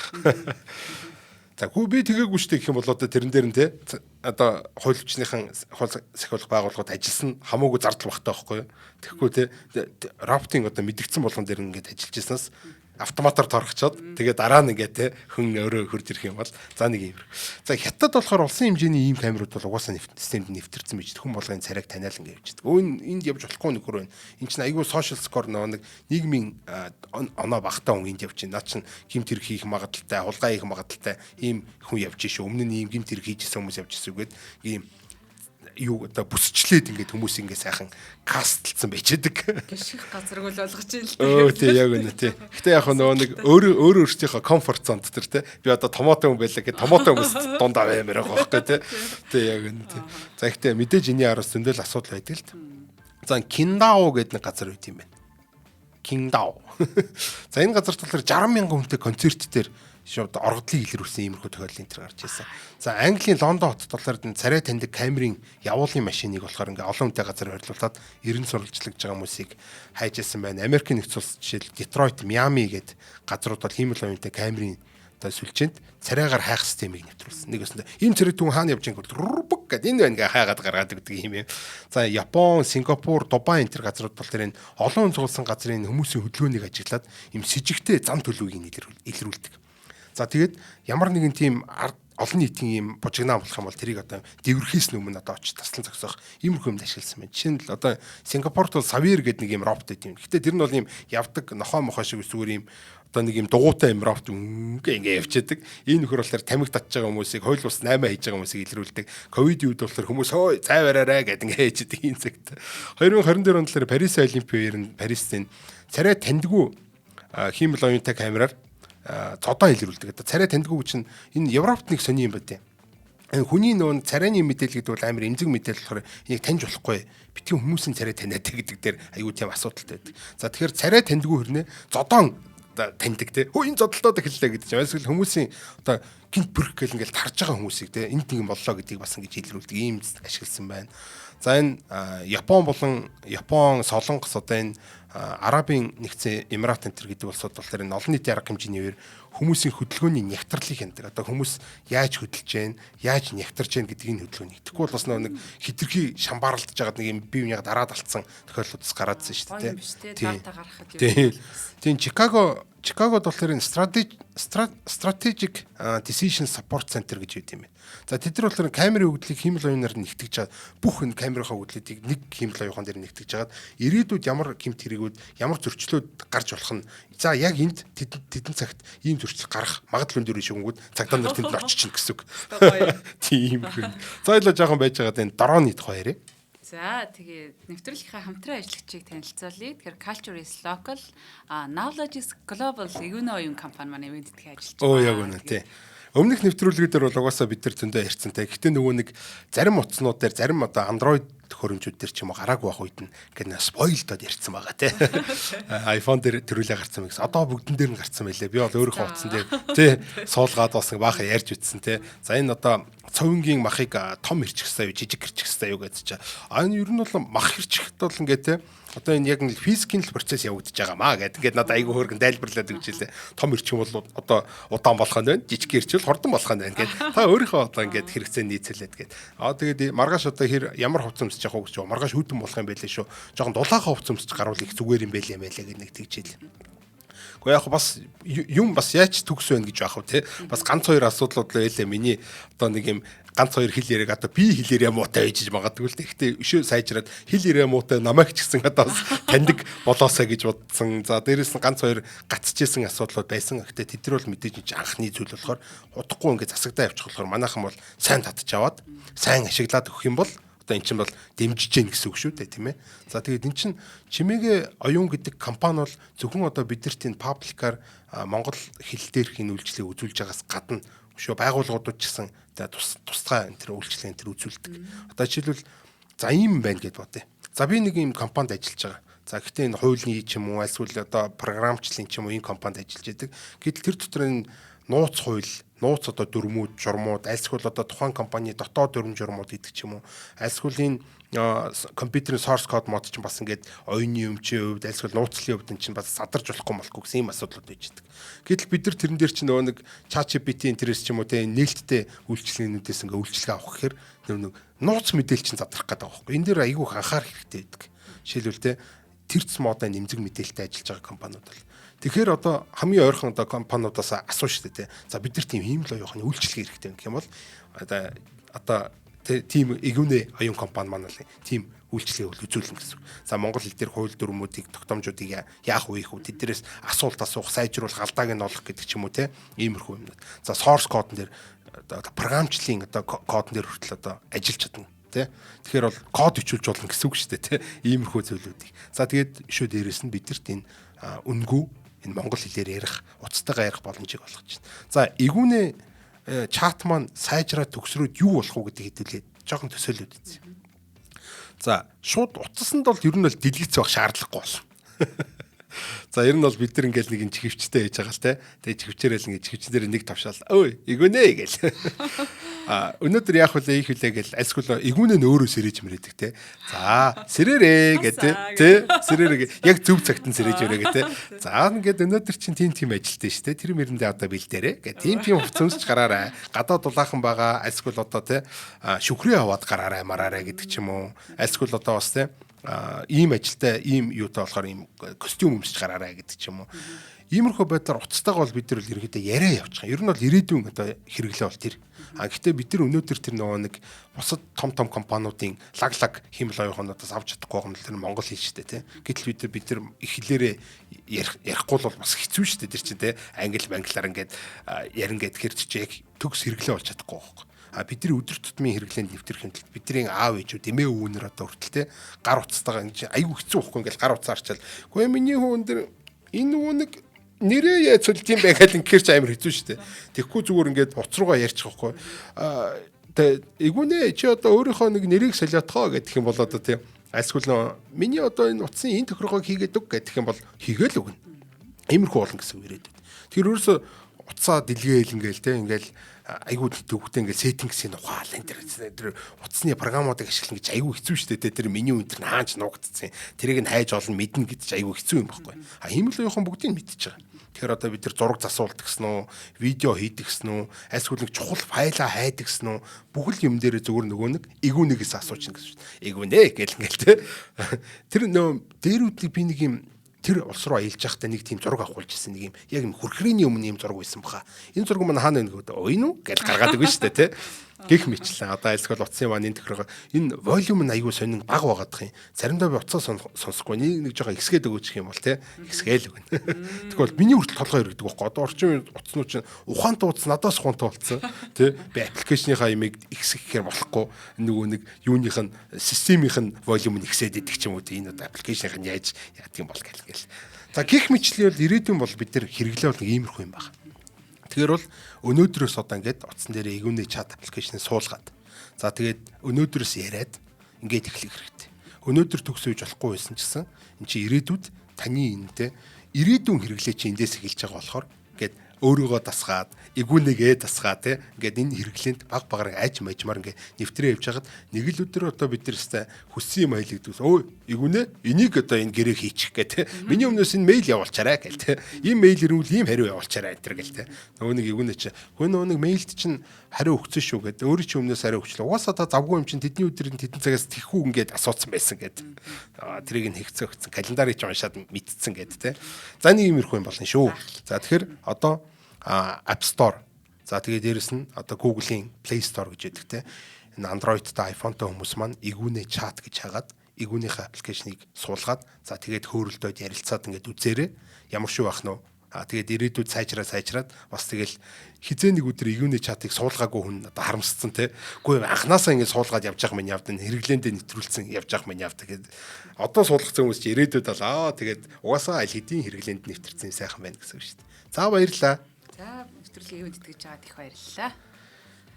S2: За хүү би тэгээгүй шүү дээ гэх юм бол одоо тэрэн дээр нь тий одоо хууль хүчнийхэн хууль сахиулах байгууллагууд ажилласан хамаагүй зардал багтаа байхгүй юу. Тэгэхгүй тий роботын одоо мэдгдсэн болгон дээр ингээд ажиллаж ирсэнээс автоматар торгочоод тэгээд дараа нь ингээд тий хүн өөрөө хурж ирэх юм бол за нэг юм. За хятад болохоор улсын хэмжээний ийм камерууд бол угаасаа системд нэвтэрсэн байж хүн болгоны царайг таниал ингээд явждаг. Энд явж болохгүй нөхөр байна. Энд чинь айгүй сошиал скор нэг нийгмийн оноо багтаа хүн энд явж байна. Наа чинь гимт хэрэг хийх магадaltaй, хулгай хийх магадaltaй ийм хүн явж шүү. Өмнө нь ийм гимт хэрэг хийжсэн хүмүүс явж ирсэн үгээд ийм юу одоо бүсчлээд ингээд хүмүүс ингээд сайхан кастлцсан байчаадаг.
S1: Гიშгэх газарг бол олгож ийн л дээ.
S2: Тий яг үнэ тий. Гэтэ яг нөгөө нэг өөрөө өөрсдийнхөө комфорт зонд төр тий. Би одоо томоотой хүн байлаа гэхэд томоотой хүмүүс дундаа баймаар байгаа байхгүй тий. Тий яг үнэ тий. За ихтэй мэдээж энэний араас зөндөл асуудал байдаг л. За Киндао гэдэг нэг газар үйт юм байна. Киндао. За энэ газар болохоор 60 мянган хүнтэй концерт дээр шууд оргодлыг илрүүлсэн иймэрхүү тохиолдол энэ төр гарч ирсэн. За Английн Лондон хотод болохоор царай таньдаг камерын явуулын машиныг болохоор ингээ олон хүнтэй газар ойрлуулад эрен сурвалжлагж байгаа хүмүүсийг хайж ирсэн байна. Америкийн нэгдсэн улс жишээл Детройт, Миами гээд газрууд бол хиймэл оюунтай камерын одоо сүлжээнд царайгаар хайх системийг нэвтрүүлсэн. Нэг өсөндө энэ царай түн хаана явж байгаа гэвэл гэд энэ байна гээ хайгаад гаргаад гэдэг юм юм. За Япон, Сингапур, Дубай энэ төр газрууд бол тэр энэ олон зуулсан газрын хүмүүсийн хөдөлгөөнийг ажиглаад им с ิจ гтэй зам төлөвийг илрүүлдэг. За тэгээд ямар нэгэн тийм олон нийтийн ийм бужигнаа болох юм бол тэрийг одоо дэвэрхээс өмнө одоо очиж таслан зогсоох иймэрхүү юмд ашигласан байна. Жишээ нь л одоо Сингапурт бол Savir гэдэг нэг ийм робот байт юм. Гэтэ тэр нь бол ийм явдаг нохоо мохоо шиг зүгээр ийм одоо нэг ийм дугуйтай юм робот ингээ явчихдаг. Энэ нөхөр болохоор тамхи татж байгаа хүмүүсийг хууль бус 8 хийж байгаа хүмүүсийг илрүүлдэг. Ковидын үед болохоор хүмүүс хөөе цай бараарай гэдэг ингээ хийдэг энэ цагт. 2022 онд болохоор Парис Олимпиадаар нь Парисын царай тандгүй хиймэл оюунтай камераар цодоо илрүүлдэг. Одоо царай тандгүй чинь энэ Европт нэг сони юм байна. Хүний нөө царайны мэдээлэл гэдэг бол амар эмзэг мэдээлэл болохоор энийг таньж болохгүй. Битгий хүмүүсийн царай таниад гэдэг дээр аюу тийм асуудалтай байдаг. За тэгэхээр царай тандгүй хэрнээ зодоон таньдаг те. Хөө энэ зодолтоод эхэллээ гэдэг чинь эсвэл хүмүүсийн одоо гинт бүрх гэл ингээл тарж байгаа хүмүүсийг те энд тийм боллоо гэдгийг бас ингэж илрүүлдэг ийм ашигласан байна. За энэ Япон болон Япон, Солонгос одоо энэ Арабын нэгдсэн Эмират энтер гэдэг улсууд болохоор энэ олон нийтийн арга хэмжээний үеэр хүмүүсийн хөдөлгөөний нягтралыг хяндаг. Одоо хүмүүс яаж хөдөлж जैन, яаж нягтарж जैन гэдгийг хөдөлгөөний. Тэгэхгүй бол бас нэг хитрхи шамбаарлаж байгаа нэг юм бие биенийг дараад алдсан тохиолдлуудс гараадсэн шүү дээ. Тийм Чикагод болохоор энэ strategic decision support center гэж үүд юм байна. За тэд нар болохоор камерын өгдлийг хиймэл оюунаар нэгтгэж чад бүх энэ камерынхаа өгдлүүдийг нэг хиймэл оюухан дээр нэгтгэж жагаад ирээдүйд ямар гэмт хэрэгүүд ямар зөрчлүүд гарч болох нь за яг энд тэдэн цагт ийм зөрчил гарах магадлал өндөр шигүнгүүд цагдаа нар тэнд очиж чинь гэсэн үг. Тийм хүн. За ойлоо жоохон байж байгаа энэ дроны тухай яриа.
S1: За тэгээд нэвтрүүлгийнхаа хамтран ажиллагчийг танилцуулъя. Тэгэхээр Culture is Local, Knowledge is Global эгүүнээ оюун компани маань ивент итгэж ажиллаж байгаа.
S2: Оо яг үнэ тий. Өмнөх нэвтрүүлгүүдээр бол угаасаа бид нар зөндөө ярьцантай. Гэхдээ нөгөө нэг зарим утаснууд дээр зарим одоо Android хөрөмжүүд дээр ч юм уу гараагүй байх үед нь ингээд спойлдод ярьсан байгаа тий. iPhone дээр төрүүлээ гарцсан мэгс. Одоо бүгдэн дээр нь гарцсан байлээ. Би бол өөрийнхөө утсан дээр тий суулгаад бас баахан ярьж үтсэн тий. За энэ одоо цовингийн махыг том хэрчих хэвээр жижиг хэрчих хэвээр юу гэж чаа. Энэ ер нь бол мах хэрчихт бол ингээд тий одоо энэ яг нэг физикийн процесс явагдаж байгаа маа гэдэг. Ингээд надад айгүй хөөргөн тайлбарлаад өгч илээ. Том эрчим бол одоо удаан болох нь байна. Жижиг эрчил хурдан болох нь байна гэдэг. Та өөрийнхөө одоо ингээд хэрэгцээ нийцүүлээд гээд. Тэгээд маргааш одоо ямар хувц өмсөж явах уу гэж маргааш хөдөн болох юм байлээ шүү. Жохон дулаахан хувц өмсөж гарвал их зүгээр юм байлээ гэдэг нэг тэгжил. Гэхдээ яг бас юм бас яаж төгс вэ гэж байх вэ те. Бас ганц хоёр асуудлууд л байлээ. Миний одоо нэг юм ганц хоёр хэл яриаг одоо би хэл яриа муутай байж магадгүй л гэхдээ өшөө сайжраад хэл яриа муутай намайг ч гэсэн одоо таньдаг болоосаа гэж бодсон. За дээрээс нь ганц хоёр гацчихсэн асуудлууд байсан. Гэхдээ тэд нар бол мэдээж анхны зүйл болохоор удахгүй ингээд засагдаа явчих болохоор манайхан бол сайн татж аваад сайн ашиглаад өгөх юм бол одоо эн чинь бол дэмжиж гэн гэсэн үг шүү дээ тийм ээ. За тэгээд эн чинь Чимээгийн оюун гэдэг компани бол зөвхөн одоо бидэрт энэ пабликаар Монгол хэл дээрх энэ үйлчлэгийг үзүүлж байгаас гадна шүү байгууллагуудад ч гэсэн за тусгай энэ төр үйлчлэг энэ төр үзүүлдэг. Одоо жишээлбэл за ийм байна гэд бодъё. За би нэг ийм компанид ажиллаж байгаа. За гэхдээ энэ хуулийн ч юм уу эсвэл одоо програмчлалын ч юм уу энэ компанид ажиллаж байдаг. Гэтэл тэр дотор энэ нууц хууль, нууц одоо дүрмүүд, журмууд, альсгүй одоо тухайн компани дотоод дүрм журмууд гэдэг ч юм уу. Альсгүй энэ компьютерийн source code мод чинь бас ингээд оюуны өмчийн хувьд альсгүй нууцлын хувьд чинь бас садарч болохгүй малгүй гэсэн ийм асуудлууд байж байгаа. Гэтэл бид нар тэрэн дээр чинь нөгөө нэг ChatGPT интерес ч юм уу те нээлттэй үйлчлэгнүүдээс ингээд үйлчлэг авах гэхээр нэг нууц мэдээлэл чинь задрах гэдэг байгаа байхгүй. Энэ дээр айгүй анхаарах хэрэгтэй байдаг. Жишээлбэл те тэрц модаа нэмзэг мэдээлэлтэй ажиллаж байгаа компаниуд бол тэгэхээр одоо хамгийн ойрхон одоо компаниудаас асуу шүү дээ. За бид нар тийм ийм л оюухны үйлчлэг хэрэгтэй гэх юм бол одоо тийм эгүүнээ оюун компани маань л тийм үйлчлэгийг үзүүлнэ гэсэн. За Монгол хэл дээр хууль дүрмүүдийг тогтоомжуудыг яах вэ их үү тэднэрээс асуулт асуух, сайжруулах, алдааг нь олох гэдэг ч юм уу те иймэрхүү юмнууд. За source code дээр одоо програмчлалын одоо кодн дээр хүртэл одоо ажиллаж чадна. Тэгэхээр бол код бичүүлж болно гэсэн үг шүү дээ те иймэрхүү зүйлүүдийг. За тэгээд шөө дээрээс нь бидэрт энэ үнгүй энэ монгол хэлээр ярих, уцтайгаа ярих боломжийг олгож байна. За эгүүнээ чат маань сайжраад төгсрөөд юу болох уу гэдгийг хэдүүлээд жоохон төсөөлөд үзье. За шууд утасанд бол ер нь бол дэлгэц байх шаардлагагүй болно. За ер нь бол бид нар ингээл нэг чихвчтэй хийж байгаа л те. Тэгээ чихвчээрэл ингээд чихвчэн дээр нэг тавшаал. Ой, эгүүнээ гээл. Өнөөдөр яах вэ их хүлээ гэл альсгүй эгүүнээ нь өөрөө сэрэж мэрээдэг те. За сэрээрээ гэдэг те. Сэрээрээ яг зөв цагт нь сэрэж өрөө гэдэг. За ингээд өнөөдөр чинь тийм ажилтсан шүү те. Тэр мэрэндээ одоо бэлдээрээ гэдэг. Тийм хувцсамсч гараарай. Гадаа дулаахан байгаа альсгүй одоо те шүхрээ аваад гараарай мараарай гэдэг ч юм уу. Альсгүй одоо бас те ийм ажилтай ийм юутай болохоор ийм костюм өмсөж гараарай гэдэг ч юм уу. Иймэрхүү байдлаар уцтайгаа бол бид нар ерөнхийдөө яриа явуучих. Ер нь бол ирээдүйн одоо хэрэглээ бол тэр. Гэхдээ бид нар өнөөдөр тэр нөгөө нэг бусад том компаниудын лаг хиймэл оюухануудаас авч чадахгүй байгаа нь тэр Монгол хэл шүү дээ, тий. Гэтэл бид нар их хэлээрээ ярихгүй бол бас хэцүү шүү дээ, тэр чинь тий. Англиар ингээд ярин гэдгээр чи яг төгс хэрэглээ болж чадахгүй байхгүй. Бидний өдөр тутмын хэрэглээнд нэвтрэх хэмтэлд бидний аав ээжүүд эмээ өвгөнөр одоо хүртэл тий гар утастайгаа ингэ аюу хэцүү байхгүй ингээл гар утсаа арчаал. Гэхдээ миний хүн дээр энэ нөгөө нэг нэрээ яа цөлт юм бэ гэхэл ингэхэр ч амар хэцүү шүү дээ. Тэгэхгүй зүгээр ингээд уц руугаа ярьчих واخгүй. Игүнэ чи одоо өөрийнхөө нэг нэрийг солиотгоо гэдэг юм бол одоо тий альсгүл нөө миний одоо энэ утсын энэ тохиргоог хийгээд өг гэдэг юм бол хийгээл өгнө. Иймэрхүү болно гэсэн үг ирээд. Тэр ерөөсө утсаа дэлгээл ингээл тий ингээл айгуу төвхтэй ингээл сеттингсийн ухаал энэ тэр утасны програмуудыг ашиглах гэж айгуу хэцүү шүү дээ. Тэр меню энэ тэр хаанч нуугдцсан. Тэрийг нь хайж олон мэднэ гэж айгуу хэцүү юм байхгүй. Хиймэл оюухан бүгдийг мэдчихэж байгаа. Тэгэхээр одоо бид тэр зураг засуулдаг гэсэн үү, видео хийдэг гэсэн үү, альсгүй нэг чухал файлаа хайдаг гэсэн үү, бүхэл юм дээр зөвөр нөгөө нэг игүүнээс асуучихна гэсэн шүү дээ. Игүүнэ гэл ингээл те. Тэр нөө дээрүүдийг би нэг юм тэр улс руу аялж байхдаа нэг тийм зураг авахулж ирсэн нэг юм яг юм хөрхрийн өмнө юм зураг байсан баха. Энэ зураг маань хаана байна гэдэг ойн уу гэж гаргаад өгнө шүү дээ тий. Гэх мэтлээ. Одоо альсгол утсын маань энэ тохиргоо энэ волюм нь аюу сонин баг байгаадах юм. Заримдаа би утсаа сонсохгүй нэг жоохон ихсгээд өгөөчих юм бол тий. Ихсгээл өгнө. Тэгвэл миний хүртэл толгой иргэдэг байхгүй. Одоо орчин утаснууд чинь ухаантай утас надаас ухаантай болсон тий. Би аппликейшныхаа имийг ихсгэхээр болохгүй нөгөө нэг юуных нь системийнх нь волюм нь ихсээд идэх ч юм уу тий. Энэ одоо аппликейшных нь яаж яадаг юм бол гэл. За гих мэтлээ бол ирээдүйн бол бид нар хэрэглээ бол иймэрхүү юм байна. Тэгэхээр бол өнөөдрөөс одоо ингээд утсан дээр игүүний чат аппликейшнийг суулгаад. За тэгээд өнөөдрөөс яриад ингээд эхлэх хэрэгтэй. Өнөөдөр төгсөөж болохгүй байсан ч гэсэн эн чинь ирээдүйд таны энэтэй ирээдүйн хэрэглээ чи эндээс эхэлж байгаа болохоор ингээд өөрийгөө дасгаад игүүнийгээ дасгаад тий ингээд энэ хэрэглээнд баг багаар аж мажмаар ингээд нэвтрээ явж хагаад нэг л өдөр одоо бид нар хүссэн юм хайлэгдвс өө игүүнэ энийг одоо энэ гэрээ хийчих гэ тий миний өмнөөс энэ мэйл явуулчаарай гэл тий ийм мэйл ирвэл ийм хариу явуулчаарай энэ төр гэл тий нөгөө нэг игүүнэ чи нөгөө нэг мэйлд чинь хариу өгсөн шүү гэд өөрөө чи өмнөөс хариу өгчлээ угаасаа та завгүй юм чинь тэдний өдрийн тэдэн цагаас тэхүү ингээд асуусан байсан гэд тэрийг нь хэвцээ өгсөн календарыг ч уншаад мэдсэн гэд тий за нэг иймэрхүү юм болно шүү за тэгэхээр одоо App Store. За тэгээд дээрэс нь одоо Google-ийн Play Store гэж яддаг те. Энэ Android-та iPhone-тай хүмүүс маань игүүнэ чат гэж хагаад игүүнийхээ аппликейшнийг суулгаад за тэгээд хөөрөлдөөд ярилцаад ингээд үзээрэй. Ямар шүү байх нь вэ? Тэгээд ирээдүйд сайжраад бас тэгэл хизээ нэг өдөр игүүнэ чатыг суулгаагүй хүн одоо харамсцсан те. Үгүй анханасаа ингээд суулгаад явж явах минь явд хэрэглээндээ нэвтрүүлсэн явж явах минь явд тэгээд одоо суулгацсан хүмүүс чи ирээдүйд бол тэгээд угаасаа аль хэдийн хэрэглээнд нэвтэрсэн сайхан байна гэсэн үг шүү дээ. За баярлалаа.
S1: За нэвтрүүлгийн ивент итгэж жаад их баярлалаа.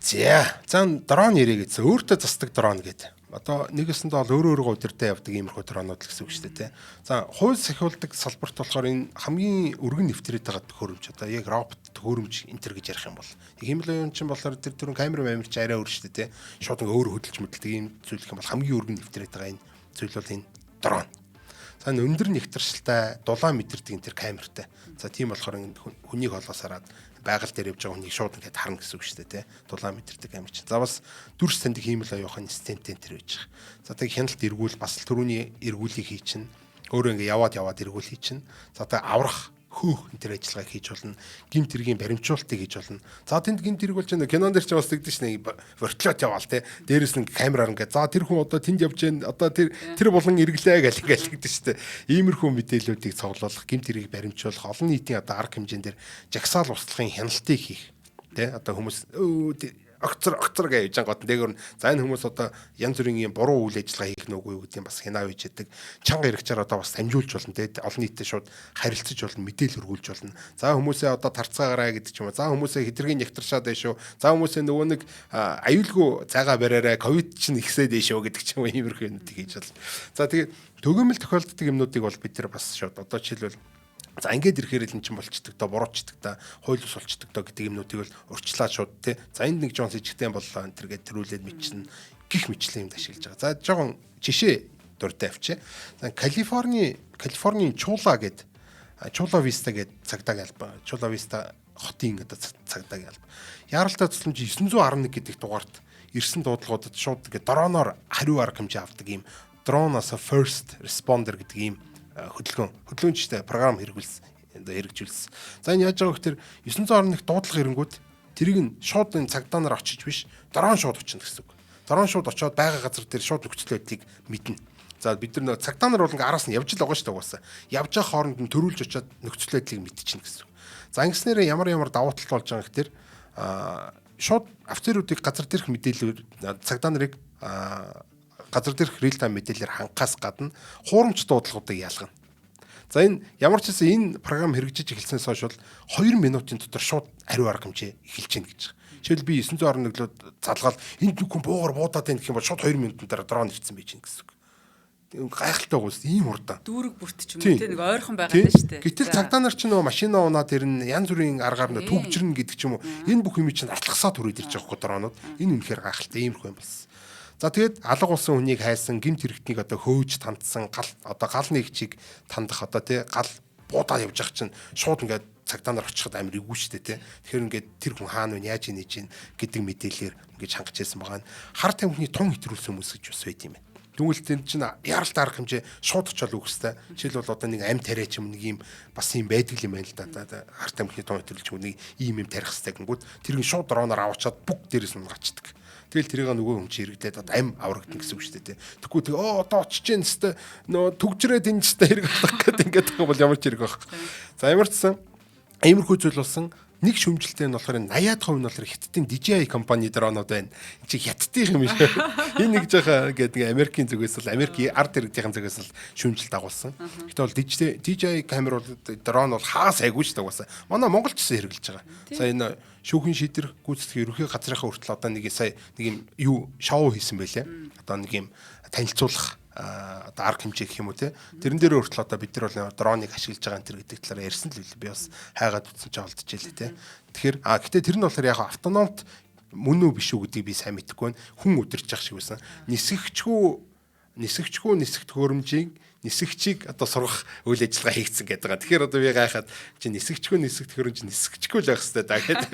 S2: За дрон ярэ гэсэн. Өөртөө засдаг дрон гэдэг. Одоо нэгэсэндээ бол өөрөө удирдах явдаг иймэрхүү дронууд л гэсэн үг шүү дээ. За хууль сахиулдаг салбарт болохоор энэ хамгийн өргөн нэвтрээд байгаа төхөөрөмж одоо яг робот төхөөрөмж энтер гэж ярих юм бол. Хиймэл оюун чинь болохоор тэр түрэн камер ч арай өөр шүү дээ. Шууд өөр хөдөлж мэдлдэг ийм зүйл их юм бол хамгийн өргөн нэвтрээд байгаа энэ зүйл бол энэ дрон. За өндөр нэгтршилтай дулаан мэдэрдэг энэ тэр камертай. За тийм болохоор хүнийг холоос хараад байгаль дээр явж байгаа хүнийг шууд ингээд харна гэсэн үг шүү дээ, тэ. Дулаан мэдэрдэг камер чинь. За бас дүрс таньдаг хиймэл оюухан стентэн тэр байж байгаа. За тэг хяналт эргүүл бас л түрүүний эргүүлийг хий чинь. Өөрөө ингээд яваад эргүүл хий чинь. За тэг аврах хөөх энэ төр ажиллагааг хийж болно. Гимт хэргийн баримжуулалтыг хийж болно. За тэнд гимт хэрэг болж байна. Кинон дээр ч бас тэгдэж шнэ вертолет яваал те. Дээрээс нь камераар ингээд за тэр хүн одоо тэнд явж байна. Одоо тэр болон эргэлээ гэл ингээд тэгдэж штэ. Иймэрхүү мэдээллүүдийг цуглуулах, гимт хэргийг баримжуулах, олон нийтийн одоо арга хэмжээнд жагсаал устлагын хяналтыг хийх. Тэ одоо хүмүүс огцор гэж жангот дээгүүр за энэ хүмүүс одоо янз бүрийн юм буруу үйл ажиллагаа хийх нүггүй юу гэдэг юм бас хянаа үйж яадаг чанга хэрэгчээр одоо бас дамжуулж болно те олон нийтэд шууд харилцаж болно мэдээлэл өргүүлж болно за хүмүүсээ одоо тарцгаагаараа гэдэг ч юм уу за хүмүүсээ хитрхийн нэгтаршаад байна шүү за хүмүүсээ нөгөө нэг аюулгүй цайгаа бариараа ковид чинь ихсээд байна шүү гэдэг ч юм уу иймэрхүү юмнуудыг хийж болно за тэгээд төгөөмөл тохиолддог юмнуудыг бол бид нар бас шууд одоо жишээлбэл за ингээд ирэхээр л эн чинь болчдөг доо буруучдаг та хууль ус болчдөг доо гэдэг юмнуудыг бол урьдчилаад шууд те за энд нэг жоон сэжигтэй боллоо энэ төр гээд төрүүлээд мэдчихнэ гих мэтлэн юмд ашиглаж байгаа за жоохон жишээ дуртай авчи за Калифорний Чула гээд Чула Виста гээд цагдаагийн албан Чула Виста хотын одоо цагдаагийн албан яаралтай тусламж 911 гэдэг дугаарт ирсэн дуудлагуудад шууд тэгээд дроноор хариу арга хэмжээ авдаг ийм drone as a first responder гэдэг ийм хөдөлгөөн ч програм хэрэгүүлсэн одоо хэрэгжүүлсэн. За энэ яаж байгаа гэхээр 911 дуудлага ирэнгүүт тэрийг нь шууд энэ цагдаа нар очиж биш дрон шууд очино гэсэн үг. Дрон шууд очиод байгаа газар дээр шууд нөхцөл байдлыг мэднэ. За бид нар цагдаа нар бол ингээ араас нь явж л байгаа шүү дээ угаасаа. Явж байгаа хооронд нь төрүүлж очиод нөхцөл байдлыг мэдчихнэ гэсэн үг. За ингэснээр ямар давуу тал болж байгаа гэхээр шууд офицеруудыг газар дээрх мэдээлэлээр цагдаа нарыг газар дээрх real time мэдээлэлээр хангахаас гадна хуурамч дуудлагуудыг ялгана. За энэ ямар ч гэсэн энэ програм хэрэгжиж эхэлснээс хойш бол 2 минутын дотор шууд хариу арга хэмжээ эхэлж гэнэ гэж. Жишээл би 911-лөө залгаал энд нүхэн буугаар буудаад байх юм бол шууд 2 минутын дараа дрон ирсэн байж гэнэ гэсэн үг. Гайхалтай гоос ийм хурдан.
S1: Дүүрэг бүрт ч юм уу тийм нэг ойрхон байгаа юм шүү дээ.
S2: Гэтэл цагдаа нар ч нөгөө машина унаад ирнэ, янз бүрийн аргаар нь төгжрнэ гэдэг ч юм уу. Энэ бүх юм чинь атлахсаа түрээд ирж байгаа дронууд. Энэ үнэхээр гайхалтай иймэрхүү юм байна. За тэгээд алга болсон хүнийг хайсан, гэмт хэрэгтнийг одоо хөөж тандсан, гал нэгчийг тандах одоо тий гал буудаа явж байгаа чинь шууд ингээд цагдаа нар очиход амар игүү штэ тий. Тэгэхээр ингээд тэр хүн хаана вэ, яаж нээж ийн гэдэг мэдээлэлээр ингээд хангаж байсан байгаа нь хар тамхины тун хэтрүүлсэн хүмүүс гэж бас байд юм байна. Дүнэлт энэ чинь яралт арга хэмжээ шууд очиод үхстэй. Жишээлбэл одоо нэг амь тариа ч юм нэг юм бас юм байдаг юм байна л да. Харт амхны тон хөтөлж нэг ийм юм тарих хэвээр гингүүд тэр нь шууд дроноор аваачаад бүг дээрээс нь гачдаг. Тэгэл тэрийг нөгөө хүн чи хэрэглээд одоо амь аврагдана гэсэн үг шүү дээ. Тэгвэл тэг одоо очиж जैन хэвээр нөө төгжрээд энэ хэвээр хэрэг болох гэдэг ингээд байгаа бол ямар ч хэрэг байх. За ямар ч сан иймэрхүү зүйл болсон нэг шүмжилтэй нь болохоор 80% нь болохоор хятадын DJI компани дронууд байна. Энд чи хятадын юм шиг. Энэ нэг жоо гэдэг нэг Америкийн зүгээс л Америк ард иргэдийн зүгээс л шүмжилт дагуулсан. Гэтэл бол DJI камер бол дрон бол хаа сайгүй шүү дээ угаасаа. Манай Монголч гэсэн хэрэглэж байгаа. Сая энэ шүүхийн шийдвэр гүйцэтгэх ерөнхий газрынхаа хүртэл одоо нэг сая нэг юм юу шоу хийсэн байлээ. Одоо нэг юм танилцуулах одоо арга хэмжээ гэх юм уу те тэрэн дээр өөртөл одоо бид нар бол дроныг ашиглаж байгаа энэ төр гэдэг талаар ярьсан л би бас хайгаад утсан ч олдчихжээ те тэгэхээр гэтээ тэр нь болохоор яг автономт мөн үү биш үү гэдгийг би сайн мэдэхгүй байна хүн өдөрж явах шиг байсан нисгчгүй нисэх төхөөрөмжийг нисгчийг одоо сургах үйл ажиллагаа хийгдсэн гэдэг байгаа. Тэгэхээр одоо би гайхаад чи нисгчгүй нисэх төхөөрөмж нисгчгүй л байх хэрэгтэй да гэдэг.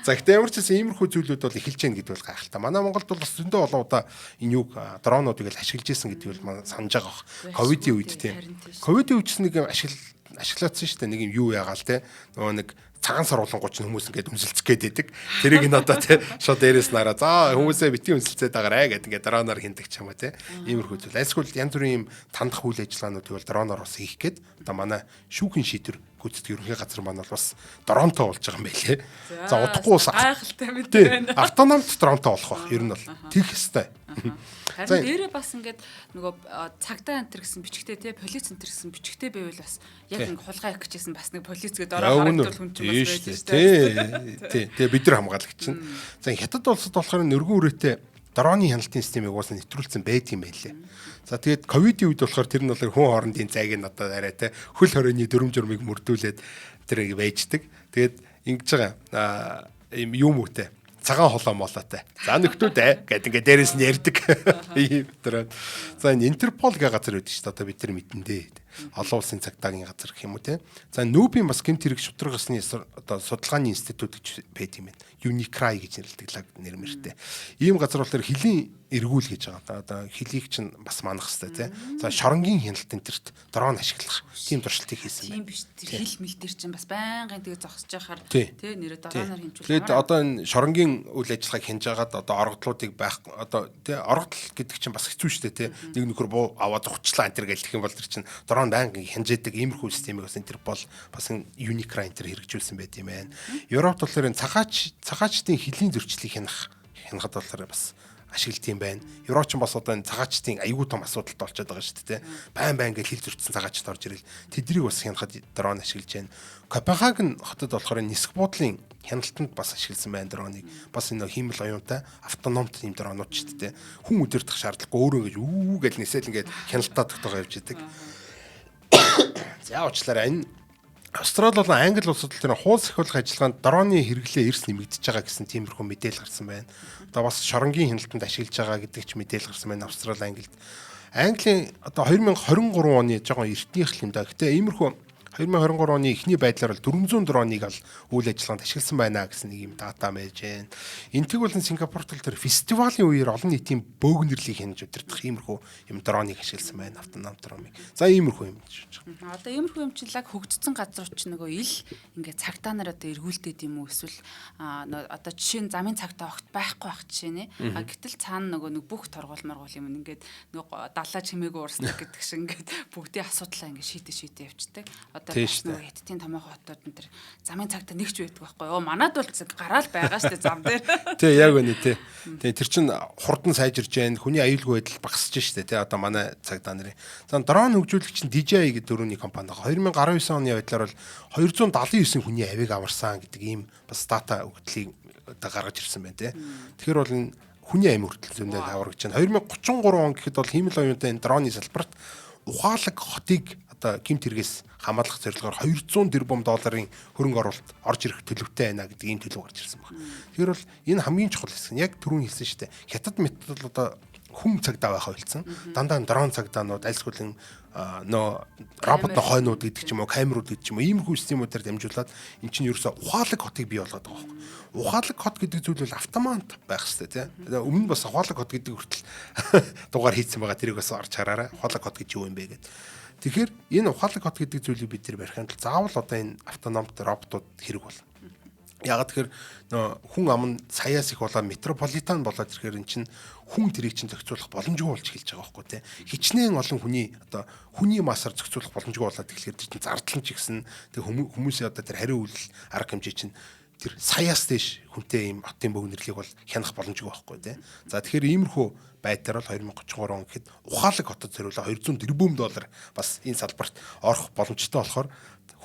S2: За гэхдээ ямар ч гэсэн иймэрхүү зүйлүүд бол эхэлж гэн гэдэг бол гайхалтай. Манай Монголд бол бас зөндөө олон удаа энэ юг дронуудыг л ашиглаж исэн гэдгийг бол санаж байгаа бох. Ковидын үед тийм. Ковидын үед ч нэг ашиглаадсан шүү дээ. Нэг юм юу яагаал те. Нөгөө нэг цагаан саруулангууд ч хүмүүс ингээд өмсөлцөх гээд байдаг. Тэрийг нь одоо тий шууд дээрээс нараа за хүмүүсээ битгий өмсөлцээд байгаарэ гэдэг ингээд дроноор хиндэг ч юм уу тий. Иймэрхүү зүйл. Альсгүй янз бүрийн юм тандах үйл ажиллагаануудыг бол дроноор бас хийх гээд одоо манай шүүхийн шийдвэр гүйцэтгэх ерөнхий газар маань бол бас дронтой болж байгаа юм байлээ. За удахгүй бас
S1: гайхалтай мэт байна.
S2: Автономт дронтой болох байх. Ер нь бол тийх хэвээр.
S1: Харин дээрээ бас ингээд нөгөө цагдаа энтер гэсэн бичгтээ тий полиц энтер гэсэн бичгтээ байвал бас яг ингээд хулгай их гэжсэн бас нэг полиц гэдэг ороо харагдвал хүн чинь бас байж шүү дээ. Тий бид нар хамгаалагч чинь. За хятад улсад болохоор нөргөн үрээтэй дроны хяналтын системийг уусаа нэвтрүүлсэн байдаг юм байлээ. За тэгээд ковидын үед болохоор тэр нь бол хүн хоорондын зайг нь одоо арай те хөл хорионы дүрм журмыг мөрдүүлээд тэрийг байждаг. Тэгээд ингэж байгаа юм үүтэй цагаан холоо молоотой. За нөхдүүд гэдэг ингээд дээрээс нь ярьдаг. Ийм төрөд. За энэ Интерпол гэх газар үүдэж шүү дээ. Одоо бид нар мэдэн дээ. Олон улсын цагдаагийн газар гэх юм уу те. За нүүбийн бас гэмт хэрэг шударгасны одоо судалгааны институт гэж байт юм байна. Unicry гэж нэрлэдэг нэрмэртэй. Ийм газар болохоор хөлийн эргүүл гэж байгаа. Одоо хөлийг чинь бас манах хэрэгтэй те. За шоронгийн хяналтын төрт дрон ашиглах тийм туршилтыг хийсэн байна. Тийм биш. Тэр хэл мэл дээр чинь бас байнгын тэгээ зогсож яхаар
S2: те
S1: нэрээ дроноор хэмжүүлэх.
S2: Тэгээд одоо энэ шоронгийн үйл ажиллагааг хянж агаад одоо оргодлуудыг байх одоо те оргодл гэдэг чинь бас хэцүү шүү дээ те. Нэг нөхөр буу аваад зогчлаа энэ төр гэх юм бол тэр чинь дрон байнгын хянжаадаг иймэрхүү системийг бас Интерпол бас Unicry энэ төр хэрэгжүүлсэн байт юм байна. Европт болохоор энэ цагаачдын хөлийн зөрчлийг хянахад болохоор бас ашиглалт юм байна. Европч бас одоо энэ цагаачдын аюул том асуудалтай болчиход байгаа шүү дээ. Байн гэж хил зөрчсөн цагаачд орж ирэл тэднийг бас хянахад дрон ашиглаж байна. Копенгаген хотод болохоор нисэх буудлын хяналтанд бас ашигласан байна дроныг. Бас энэ хиймэл оюунтай автономт юм дронууд ч дээ. Хүн өдөртөх шаардлагагүй өөрөө ингэж үү гэж нисэл ингээд хяналтаа тогтоогоо явж идэг. За уучлаарай энэ Австрали болон Англи улсад тэр хуулс ахиулах ажиллагаанд дроны хэрэглээ эрс нэмэгдэж байгаа гэсэн тиймэрхүү мэдээлэл гарсан байна. Одоо бас шоронгийн хяналтанд ашиглаж байгаа гэдэг ч мэдээлэл гарсан байна Австрали, Англид. Английн одоо 2023 оны жоохон эртнийх юм да. Гэтэ иймэрхүү 2023 оны эхний байдлаар бол 400 дроныг ол үйл ажиллагаанд ашигласан байна гэсэн нэг юм дата байж байна. Энтэг болон Сингапурт л тэр фестивалийн үеэр олон нийтийн бөөгнөрлийг хянаж удирдах иймэрхүү юм дроныг ашигласан байна, автоном дроныг. За иймэрхүү юм гэж байна.
S1: Одоо иймэрхүү юмчлаг хөгжсөн газрууд ч нөгөө ил ингээд цагтаа нар одоо эргүүлдээд юм уу эсвэл одоо жишээ нь замын цагтаа огт байхгүй байх жишээ нэ. Гэтэл цаана нөгөө бүх торгуул маргуул юм ингээд нөгөө далаа чимээгүй уурсдаг гэдэг шиг ингээд бүгдийн асуудлаа ингээд шийдэ явцдаг. Одоо нөгөө хиттийн томоохон хотууд энэ төр замын цагтаа нэгч байдаг байхгүй юу? Манад бол гараал байгаа штэ зам дээр.
S2: Тий, яг үнэ тий. Тэгээ тэр чин хурдан сайжирж जैन хүний аюулгүй байдал багасж штэ тий. Одоо манай цагдаа нарын. За дрон хөгжүүлэгч нь DJI гэдэг дөрөвний компани байгаа. 2019 оны байдлаар бол 279 хүний авиг аварсан гэдэг ийм бас дата өгдлийг одоо гаргаж ирсэн байна тий. Тэгэхээр бол энэ хүний амь хүртэл зөндөө аврагч байна. 2033 он гэхэд бол хиймэл оюунтай энэ дроны салбарт ухаалаг хотыг одоо гэмт хэрэгээс хамгаалах зорилгоор 200 тэрбум долларын хөрөнгө оруулалт орж ирэх төлөвтэй байна гэдэг ийм төлөв гарч ирсэн байна. Тэгэхээр бол энэ хамгийн чухал хэсэг. Яг түрүүн хэлсэн шүү дээ. Хятад метод бол одоо хүн цагдаа байхаа хэлсэн. Дандаа дрон цагдаанууд аль скүлэн робот нохойнууд гэдэг ч юм уу, камерууд гэдэг ч юм уу, иймэрхүү системүүдээр дамжуулаад эн чинь ерөөсө ухаалаг хотыг бий болгоод байгаа юм. Ухаалаг хот гэдэг зүйл бол автомат байх хэрэгтэй тийм. Өмнө нь бас ухаалаг хот гэдэг хүртэл дугаар хийцэн байгаа. Тэрийг бас орж хараарай. Ухаалаг хот гэж юу юм бэ гэдэг. Тэгэхээр энэ ухаалаг хот гэдэг зүйлийг бид нар барихын тулд заавал одоо энэ автономт роботууд хэрэг болно. Яг тэгэхээр хүн ам нь саяас их болоо метрополитен болоод ирэхээр эн чинь хүн тэрийг чинь зохицуулах боломжгүй болж эхэлж байгаа байхгүй тий. Хичнээн олон хүний одоо хүний масаар зохицуулах боломжгүй болоод тэгэхээр тэр чинь зардал нь ч ихсэн. Тэг хүмүүсийн одоо тэр хариу үйлдэл арга хэмжээ чинь тэр саяас дэш хүнтэй ийм хотын бөөгнөрлийг бол хянах боломжгүй байхгүй тий. За тэгэхээр иймэрхүү байдлаар бол 2033 он гэхэд ухаалаг хотод зориулаа 200 тэрбум доллар бас энэ салбарт орох боломжтой болохоор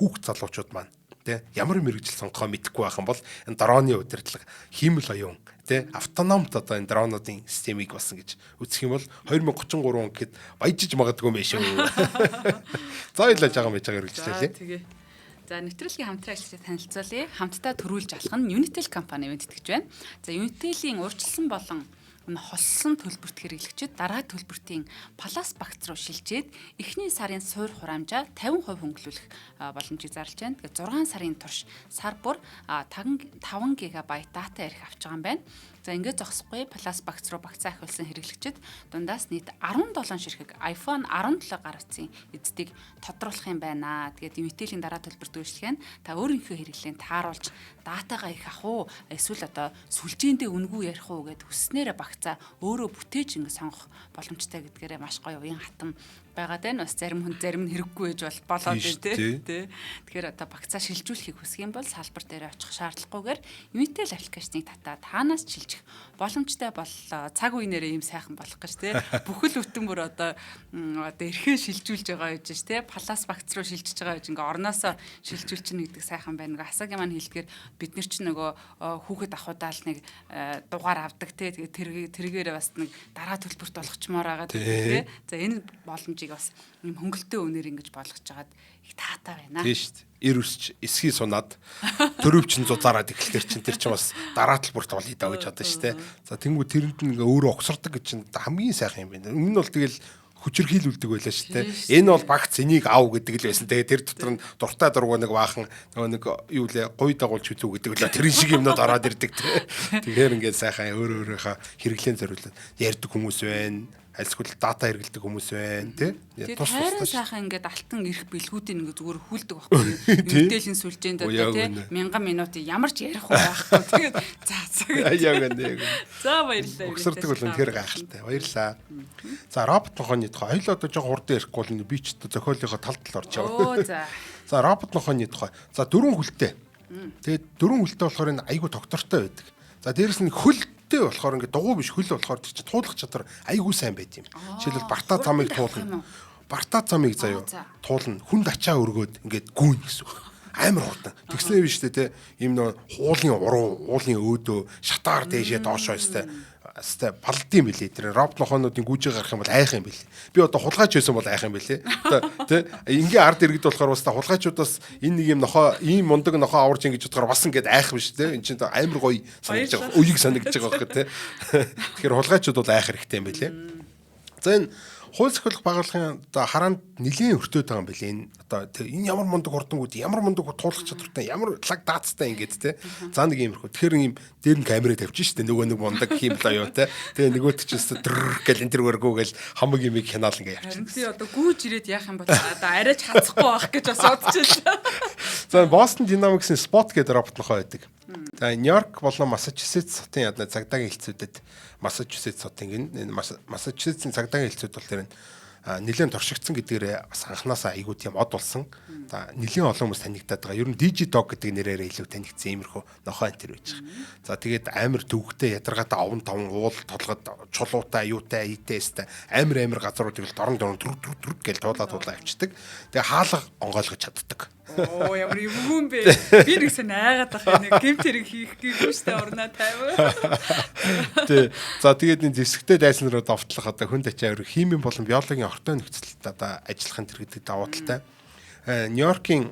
S2: хүүхд залуучууд маань тэ ямар мэрэгжил сонгохоо мэдэхгүй байх юм бол энэ дроны удирдлага хиймэл оюун тэ автономт одоо энэ дронуудын системийг басан гэж үзэх юм бол 2033 он гэхэд баяжиж магадгүй юм биш үү. За ойлаж байгаа юм байж байгаа хэрэгжлээ.
S1: Тэгээ. За нэвтрүүлгийн хамтран ажиллагчид танилцуулъя. Хамтдаа төрүүлж алах нь Unitel компани мэд итгэж байна. За Unitel-ийн урьдчилсан болон холсон төлбөрт хэрэглэгчид дараа төлбөртийн Plus багц руу шилжээд эхний сарын суур хураамжаа 50% хөнгөлүүлэх боломжийг зарлж байна. Тэгээд 6 сарын турш сар бүр 5 ГБ дата ирэх авч байгаа юм байна. За ингээд зогсохгүй Plus багц руу багцаа ахиулсан хэрэглэгчид дундаас нийт 17 ширхэг iPhone 17 гар утсын эцдийг тодруулах юм байна. Тэгээд Unitel-ийн дараа төлбөрт үйлчлэх нь та өөрийнхөө хэрэглээнд тааруулж датагаа их ах уу эсвэл одоо сүлжээндээ үнгүй ярих уу гэд хүснээрээ багцаа өөрөө бүтээж ингэ сонгох боломжтой гэдгээрээ маш гоё уян хатам байгаад байна. Бас зарим хүн зарим нь хэрэггүй байж болоод байна тий. Тэгэхээр одоо багцаа шилжүүлэхийг хүсэх юм бол салбар дээр очих шаардлагагүйгээр Unitel аппликейшнийг татаад таанаас шилжих боломжтой боллоо. Цаг үеэрээ ийм сайхан болох гэж тий. Бүхэл бүтэн бүр одоо эрхэн шилжүүлж байгаа гэж тий. Plus багц руу шилжиж байгаа гэж ингээ орноосоо шилжүүлчихнэ гэдэг сайхан байна. Асагийн маань хэлдгээр бид нар ч нөгөө хүүхэд ахуйдаал нэг дугаар авдаг тий. Тэгээд тэргээр бас нэг дараа төлбөрт болгочмоор байгаа тий. За энэ боломжийг бас юм хөнгөлтөө үнээр ингэж болгож жагаад их таатай байна.
S2: Тийм шүү дээ. Ир өсч эсхий сунаад төрөвчин зузаараад эхлэхэр чинь тэр чинь бас дараа төлбөрт олъё даа гэж бодсон шүү дээ. За тэнгуү тэрэнд нь ингээ өөрөө огсордог гэж чинь хамгийн сайхан юм байна. Өмнө нь бол тэгэл хүчирхийлүүлдэг байлаа шүү дээ. Энэ бол багц энийг ав гэдэг л байсан. Тэгээ тэр дотор нь дуртай дургу нэг баахан нэг юу лээ гой дагуулж үзүү гэдэг л тэрэн шиг юмнууд ороод ирдэг те. Тэгэхээр ингээд сайхан өөрийнхөө хэрэглэн зориулаад ярьдаг хүмүүс байна. Альсгүй дата хэрэгэлдэг хүмүүс байна тий.
S1: Тус сайхан ингээд алтан ирэх бэлгүүдийн ингээд зүгээр хүлдэг байхгүй. Unitel-ийн сүлжээнд одоо тий 1000 минут ямар ч ярих байхгүй. Тэгээд цаацаа.
S2: Яг энэ.
S1: За баярлалаа.
S2: Өгсөрдөг бол үнэхээр гайхалтай. Баярлалаа. За робот нохойны тухай хоёул одоо жоо хурдан ярихгүй бол би ч зохиолынхоо талд л орж яваа.
S1: Оо за.
S2: За робот нохойны тухай. За 4 хүлтэй. Тэгээд 4 хүлтэй болохоор энэ айгу доктортой байдаг. За дээрэс нь хөл болохоор ингээд дугуй биш хөл болохоор тэр чинь туулах чадвар айгүй сайн байт юм. Жишээлбэл барта замыг туулна. Барта замыг заяа туулна. Хүнд ачаа өргөөд ингээд гүүн гэсэн үг. Амар хурдан. Тэгснээ биш үү те. Ийм нөө хуулын уруу, уулын өөдөө шатаар дээшээ доошоо өстэй. Астай балдсан билээ. Тэр робот нохоонуудын гүйжээ гарах юм бол айх юм билээ. Би одоо хулгайч байсан бол айх юм билээ. Одоо тий ингээ ард иргэд болохоор бас та хулгайчудаас энэ нэг юм нохоо ийм мундаг нохоо аварч ингэж бодохоор бас ингээд айх биш тий. Энд чинь амар гоё санагдаж байгаа. Үеийг санагдаж байгаа байхгүй тий. Тэгэхээр хулгайчуд бол айх хэрэгтэй юм билээ. За энэ хууль зохиолох байгууллагын одоо хараанд нэлийн өртөөд байгаа юм билээ. Энэ ямар мундаг хурдангууд, ямар мундаг туулах чадвартай, ямар лаг даацтай ингээд те. За нэг иймэрхүү. Тэгэхээр ийм дээр нь камерыг тавьчих штэ нөгөө нэг мундаг хиймэл оюу те. Тэгээ нөгөөт ч өстө гэл энэ төр өргөөгөл хамаг юмыг хянаал ингээд явчихна.
S1: Би одоо гүүж ирээд яах юм бол одоо арайч хацахгүй байх гэж бас бодчихлаа.
S2: За Boston Dynamics-ийн Spot гэдэг робот нохой байдаг. За Нью-Йорк болон Массачусетс хотын цагдаагийн хэлтсүүдэд Массачусетс хотын Массачусетсийн цагдаагийн хэлтсүүд бол тэр нэлээд туршигдсан гэдгээрээ бас анханасаа айгуу тийм од болсон. За нэлийн олон хүмүүс танигдаад байгаа. Ер нь DigiDog гэдэг нэрээр илүү танигдсан иймэрхүү нохой энэ төр байж байгаа. За тэгээд амар төвөгтэй ядаргаатай овон таван уул толгод чулуутай аюутай ИТСтэй амар газруудыг л дорн түр гэж туулаад авчдаг. Тэгээ хаалга онгойлгож чаддаг.
S1: Оо ямар юм бэ? Би нэг сэн айгаад байгаа нэг гэмт хэрэг хийх гээгүй штэ орноо тайваа.
S2: Тэ. За тэгээд энэ зэвсэгтэй дайсан руу довтлох одоо хүн ачаар химийн болон биологийн ортой нөхцөлд одоо ажиллахын тэр гэдэг давуу талтай. Нью-Йоркийн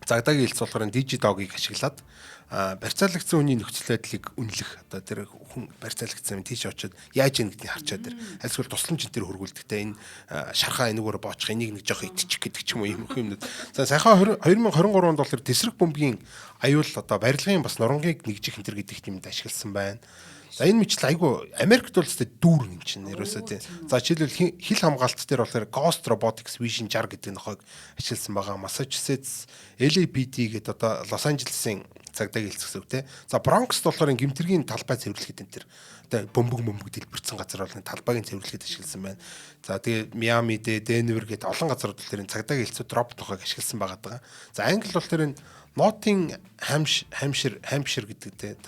S2: цагдаагийн хэлц болохоор DigiDog-ыг ашиглаад барьцаалагдсан хүний нөхцөл байдлыг үнэлэх одоо тэр хүн барьцаалагдсан тийш очиод яаж яах гэдгийг харчаад тэр альсгүй тусламж энэ төр хөргүүлдэгтэй энэ шархаа энэгээр боочих энийг нэг жоох идчих гэдэг ч юм уу юм юмнууд. За сайхан 2023 онд бол тэр тесрэг бомбын аюул одоо барилгын бас нурангийг нэгжих энэ төр гэдэг юмд ашигласан байна. За энэ мэтэл айгу Америкт бол зөв дүүр юм чинь ерөөсөө тийм. За жишээлбэл хил хамгаалт дээр болохоор Ghost Robotics Vision 60 гэдэг нохойг ашигласан байгаа. Massachusetts LAPD гэдэг одоо Лос Анжелесийн цагдаагийн хэлцэх үг тийм. За Bronx-д болохоор гэмтэргийн талбай цэвэрлэхэд энэ төр одоо бөмбөг дэлбэрсэн газар бол талбайг цэвэрлэхэд ашигласан байна. За тэгээ Miami Denver гэдэг олон газрууд бол тэр цагдаагийн хэлцүүд робот нохойг ашигласан байгаа. За Англи бол тэр Hampshire гэдэг тийм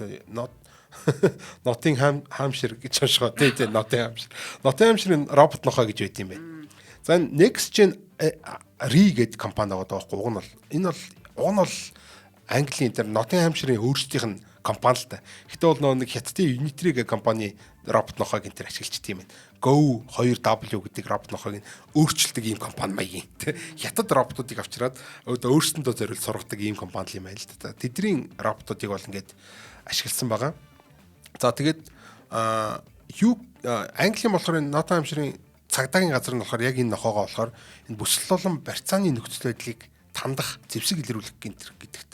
S2: Nottingham гэж уншгаа тийм Nottinghamshire робот нохой гэж байт юм байна. За Next Gen Re гэдэг компани байгаа даахгүй. Уг нь бол Английн тэр Nottinghamshire өөрсдийнх нь компани л та. Гэтэ бол нэг хятадын Unitary гэх компани робот нохойг энэ төр ашиглаж тийм байна. Go 2W гэдэг робот нохойг өөрчилдөг ийм компани маягийн тийм хятад роботуудыг авчираад өөрсөндөө зориулж сургадаг ийм компани юм байна л та. Тэдний роботуудыг бол ингээд ашигласан байгаа. За тэгээд Английн болохоор Nottinghamshire цагдаагийн газар нь болохоор яг энэ нохоогоо болохоор энэ бүсэл болон барьцааны нөхцөл байдлыг тандах зэвсэг илрүүлэх гэдэгт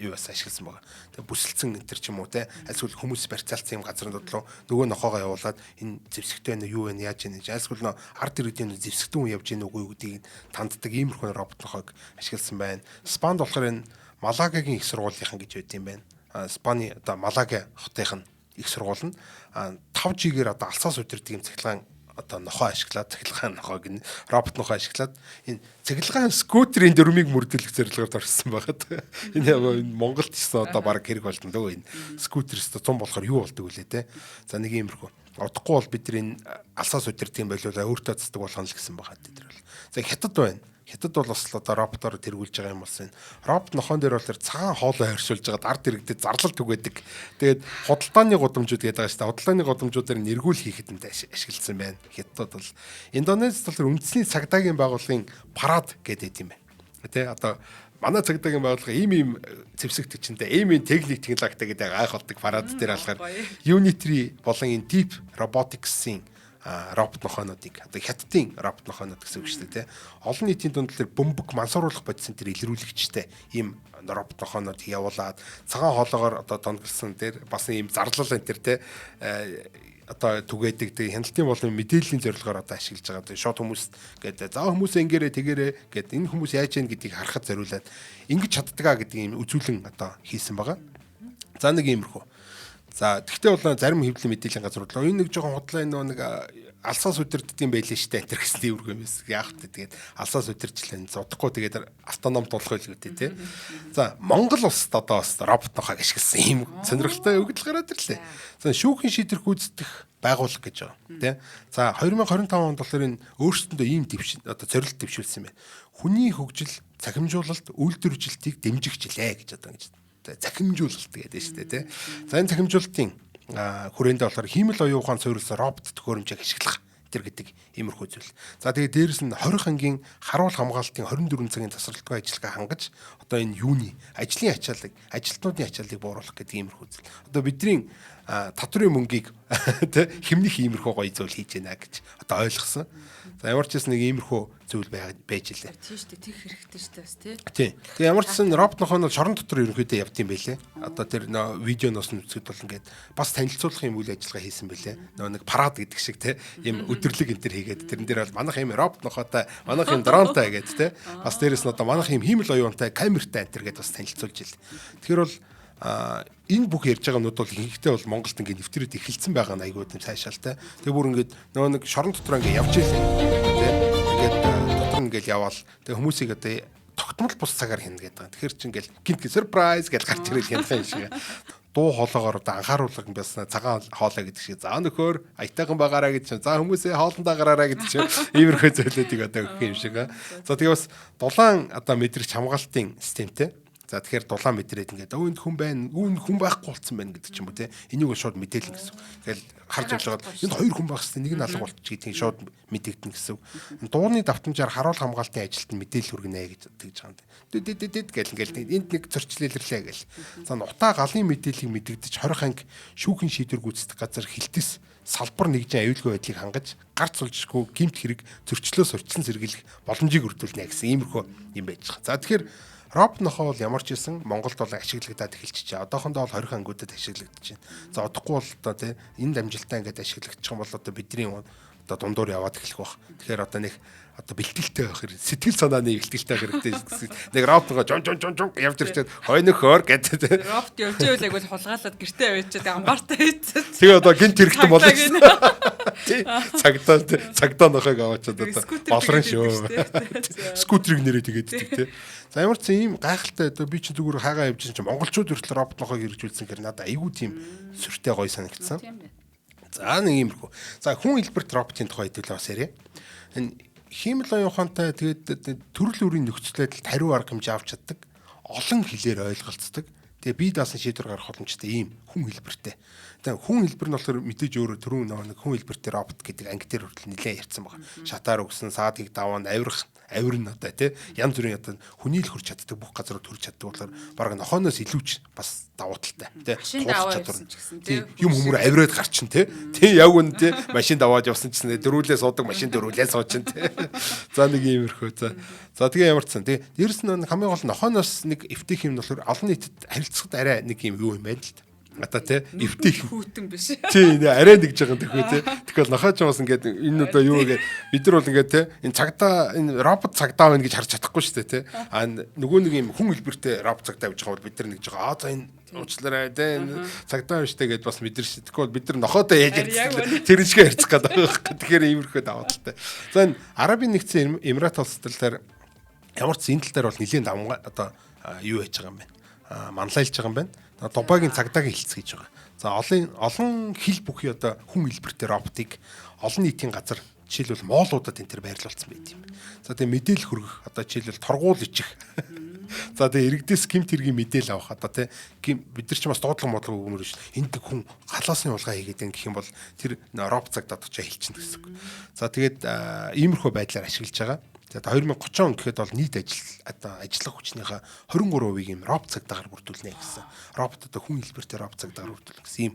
S2: юу бас ашигласан байгаа. Тэгээ бүсэлцэн энэ төр ч юм уу те альсгүй хүмүүс барьцаалсан юм газрын додлоо нөгөө нохоогоо явуулаад энэ зэвсэгтэй нь юу вэ яаж яана гэж альсгүй нөө ард иргэдийн зэвсэгтэн хүн явж гин үгүй гэдгийг танддаг иймэрхүү робот нохоог ашигласан байна. Спанд болохоор энэ Малагагийн их сургуулийнхан гэж байт юм байна. Спани одоо Малага хотынх нь их сургууль нь 5G-гээр одоо алсаас удирддаг юм цахилгаан одоо нохой ашиглаад цахилгаан нохойг нь робот нохой ашиглаад энэ цахилгаан скутерийн дөрмийг мөрдүүлэх зорилгоор орсон байгаа. Энэ Монголд ч гэсэн одоо баг хэрэг болдон дөө энэ скутерс 100 болохоор юу болдог вүлээ те. За нэг иймэрхүү. Удахгүй бол бид энэ алсаас удирддаг юм байлуулаа өөртөө цацдаг болгоно л гэсэн байгаа тэр бол. За хятад байна. Хятад бол бас одоо роботоор тэргүүлж байгаа юм болсон. Робот нохоон дээр бол тэр цагаан хоолой харьшуулж байгаад ард иргэдэд зарлал түгээдэг. Тэгээд худалдааны гудамжууд гэдэг байгаа шүү дээ. Худалдааны гудамжуудаар нэргүүл хийхэд ашигласан байна. Хятад бол Индонезид бол үндэсний цагдаагийн байгууллагын парад гэдэг юм байна. Тэ одоо манай цагдаагийн байгууллага ийм зэвсэгт чинтэй ийм техник технологитой гэдэг гайх болдог парад дээр алгаар Unitary болон энэ Deep Robotics-ийн робот нохойнуудыг одоо хятадын робот нохойнууд гэсэн үг шүү дээ. Олон нийтийн дунд тэр бөмбөг мансууруулах бодисын тэр илрүүлэгчтэй ийм робот нохойнуудыг явуулаад цагаан хоолоогоор одоо тонголсон тэр бас ийм зарлал энэ тэр те одоо түгээдэг тэг хяналтын болон мэдээллийн зорилгоор одоо ашиглаж байгаа. Тэгээ шот хүмүүс гэдэг за хүмүүсээ ингээрээ тэгээрээ гэдэг энэ хүмүүс яаж яах гэдгийг харахад зориулаад ингэж чаддгаа гэдэг ийм үзүүлэн одоо хийсэн байгаа. За нэг иймэрхүү. За тэгтээ бол зарим хэвлэлийн мэдээллийн газрууд л энэ нэг жоохон худлаа энэ нэг алсаас удирддаг юм байлээ штэ энэ гэсэн тиймэрхүү юм эс. Яах вэ тэгээд алсаас удирчлаа зодохгүй тэгээд автоном тулах байлгүй тий. За Монгол улсад одоо бас робот нохойг ашигласан юм сонирхолтой өгдөл гараад ирлээ. За шүүхийн шийдвэр гүйцэтгэх байгууллага гэж байгаа тий. За 2025 онд болохоор энэ өөрсдөндөө ийм одоо зорилт дэвшүүлсэн байна. Хүний хөгжил, цахимжуулалт, үйлдвэржилтийг дэмжигчлээ гэж одоо ингэж захимжуулалт гэдэг шүү дээ тий. За энэ захимжуулалтын хүрээндээ болохоор хиймэл оюун ухаан суурилсан робот төхөөрөмжийг ашиглах тэр гэдэг иймэрхүү зүйл. За тэгээд дээрэс нь 20 ангийн харуул хамгаалтын 24 цагийн тасралтгүй ажиллагаа хангаж одоо энэ юуны ажлын ачааллыг, ажилтнуудын ачааллыг бууруулах гэдэг иймэрхүү зүйл. Одоо бидний татврын мөнгийг Тэ химнэх иймэрхүү гоё зүйл хийж байна гэж одоо ойлгосон. За ямар ч нэг иймэрхүү зүйл байж лээ.
S1: Тийм шүү дээ. Тэг хэрэгтэй шүү дээ бас тий.
S2: Тийм. Тэгээ ямар ч сан роботнохоо нь шорон дотор ерөнхийдөө явд юм байлээ. Одоо тэр видеоноос нь үзэхэд бол ингээд бас танилцуулах юм үйл ажиллагаа хийсэн байлээ. Нэг парад гэдэг шиг те юм өдөрлөг энэ төр хийгээд тэрэн дээр бол манайх юм роботнохоотой, манайх юм дронтой гэдэг те. Бас дээрэс нь одоо манайх юм хиймэл оюунтай, камертай энэ төр гэдээ бас танилцуулж ил. Тэгэхээр бол энэ бүх ярьж байгаа юмуд бол ихэнхдээ бол Монголд ингээд нэвтрээд эхэлсэн байгаа нь айгүй тийм сайшаалтай. Тэгээ бүр ингээд нэг шорон дотор ингээд явж ийлээ. Тэ ингээд дотор ингээд яваал. Тэгээ хүмүүсийг одоо тогтмол бус цагаар хийнэ гэдэг. Тэгэхээр чи ингээд гинт сюрприз гэж гарч ирэл хянах юм шиг. Дуу хоолоогоор одоо анхааруулга юм басна цагаан хоолой гэдэг шиг. За нөхөр аятайхан байгаараа гэж чинь. За хүмүүсээ хоолндоо гараараа гэдэг чинь иймэрхүү зөвлөдийг одоо өгөх юм шиг. За тэгээ бас дулаан одоо мэдрэгч хамгаалтын системтэй. За тэгэхээр дулаан мэдрээд ингээд өөнд хүн байна, хүн байхгүй болцсон байна гэдэг ч юм уу те. Энийг шууд мэдээлнэ гэсэн. Тэгэл харж явж байгаад энд хоёр хүн байх хэвээр нэг нь алга болчих гэдгийг шууд мэдэгдэнэ гэсэн. Дууны давтамжаар харуул хамгаалтын ажилд мэдээлэл хүргэнэ гэж тэгж байгаа юм. Гэл ингээл энд нэг зөрчлөлөрлээ гэл. За нутаа галын мэдээллийг мэдэгдэж 20 анги шүүхийн шийдвэр гүйцэтгэх газар хилтэс салбар нэгжийн аюулгүй байдлыг хангаж гарц сулжгүй гэмт хэрэг зөрчлөөс урьдчилан сэргийлэх боломжийг өргөдүүлнэ гэсэн иймэрхүү юм байж байгаа. За тэгэхээр роботнохоо бол ямар ч байсан Монголд бол ашиглагдаад эхэлчихэ. Одоохондоо бол 20 ангиудад ашиглагдаж байна. За удахгүй бол одоо тийм энэ дамжилтаа ингээд ашиглагдчих юм бол одоо бидний одоо дундуур яваад эхлэх бах. Тэгэхээр одоо нэг одоо бэлтгэлтэй байх хэрэг сэтгэл санааны бэлтгэлтэй хэрэгтэй гэсэн. Нэг роботноо жон явж ирчээд хой нөхөр гэдэг.
S1: Робот явж ивэл айгуул хулгаалаад гэртээ авчиад амбартаа хийцээ.
S2: Тэгээ одоо гинт хэрэгтэй болоо гэсэн. Цагдаа нохойг аваачаад одоо болрон шүү. Скутерийг нэрээ тэгээд тий. За ямар ч ийм гайхалтай одоо би чинь зүгээр хаагаа явж чинь монголчууд хүртэл робот нохойг хэрэгжүүлсэн гэхээр надад айгүй тийм сүртэй гоё санагдсан. За нэг иймэрхүү. За хүн хэлбэрт роботын тухай хэдүүлээ бас яриа. Энэ хиймэл оюухантай тэгээд төрөл бүрийн нөхцөл байдал тариу арга хэмжээ авч чаддаг. Олон хэлээр ойлголцдог. Тэгээ бие даасан шийдвэр гаргах боломжтой ийм хүн хэлбэртэй. Тэгээ хүн хэлбэр нь болохоор мэдээж өөрөө түрүүн нэг хүн хэлбэртэй робот гэдэг анги дээр хүртэл нэлээд ярьсан байгаа. Шатаар өгсөн, саадыг даван, авирн одоо тий янз бүрийн одоо хүний л хурж чаддаг бүх газар төрж чаддаг болохоор бараг нохооноос илүүч бас давуу талтай тий юм хүмүүр авираад гарчин тий яг үн тий машин даваад явсан ч гэсэн дөрүүлээ суудаг машин дөрүүлээ суучин тий за нэг иймэрхүү за тэгээ ямар ч сан тий дээрэс нь хамгийн гол нохооноос нэг эвтих юм болохоор олон нийтэд харилцахад арай нэг юм юу юм байна л ата тий эвтих
S1: хүүтэн биш
S2: тий арай нэгж байгаа юм тий тэгэхээр нохооч бас ингээд энэ одоо юу гэдэг бид нар бол ингээд тий энэ цагдаа энэ робот цагдаа байна гэж харж чадахгүй шүү дээ тий а нөгөө нэг юм хүн хэлбэртэй робот цагдаа гэж байгаа бол бид нар нэгж байгаа за энэ уучлаарай тий цагдаа биш дээ гэдээ бас мэдэр шүү тэгэхээр бид нар нохоотой яаж ярьсан тэр шиг ярьцах гэдэг байгаа тэгэхээр иймэрхүү даваа талтай за энэ Арабын нэгдсэн Эмират улс тал дээр ямар ч энэ тал дээр бол нэлийн давмга одоо юу яаж байгаа юм бэ манлайлж байгаа юм байна Дубайгийн цагдаагийн хилцэх гэж байгаа. За олон хил бүхий одоо хүн хэлбэртэй роботыг олон нийтийн газар жишээлбэл моолуудад энэ төр байрлуулсан байт юм. За тэгээ мэдээлэл хүргэх одоо жишээлбэл торгуул ичих. За тэгээ иргэдээс гэмт хэргийн мэдээлэл авах одоо тийм бид нар ч бас дуудлага модлого өгмөр ш. Энд хүн халаасны улгаа хийгээд гэх юм бол тэр робот цагдаад очиж хэлчихнэ гэсэн үг. За тэгээд иймэрхүү байдлаар ашиглаж байгаа. За 2030 он гэхэд бол нийт ажиллах хүчнийхээ 23%-ийг юм робот цагдаагаар бүрдүүлнэ гэсэн. Робот одоо хүн хэлбэртэй робот цагдаагаар бүрдүүлнэ гэсэн юм.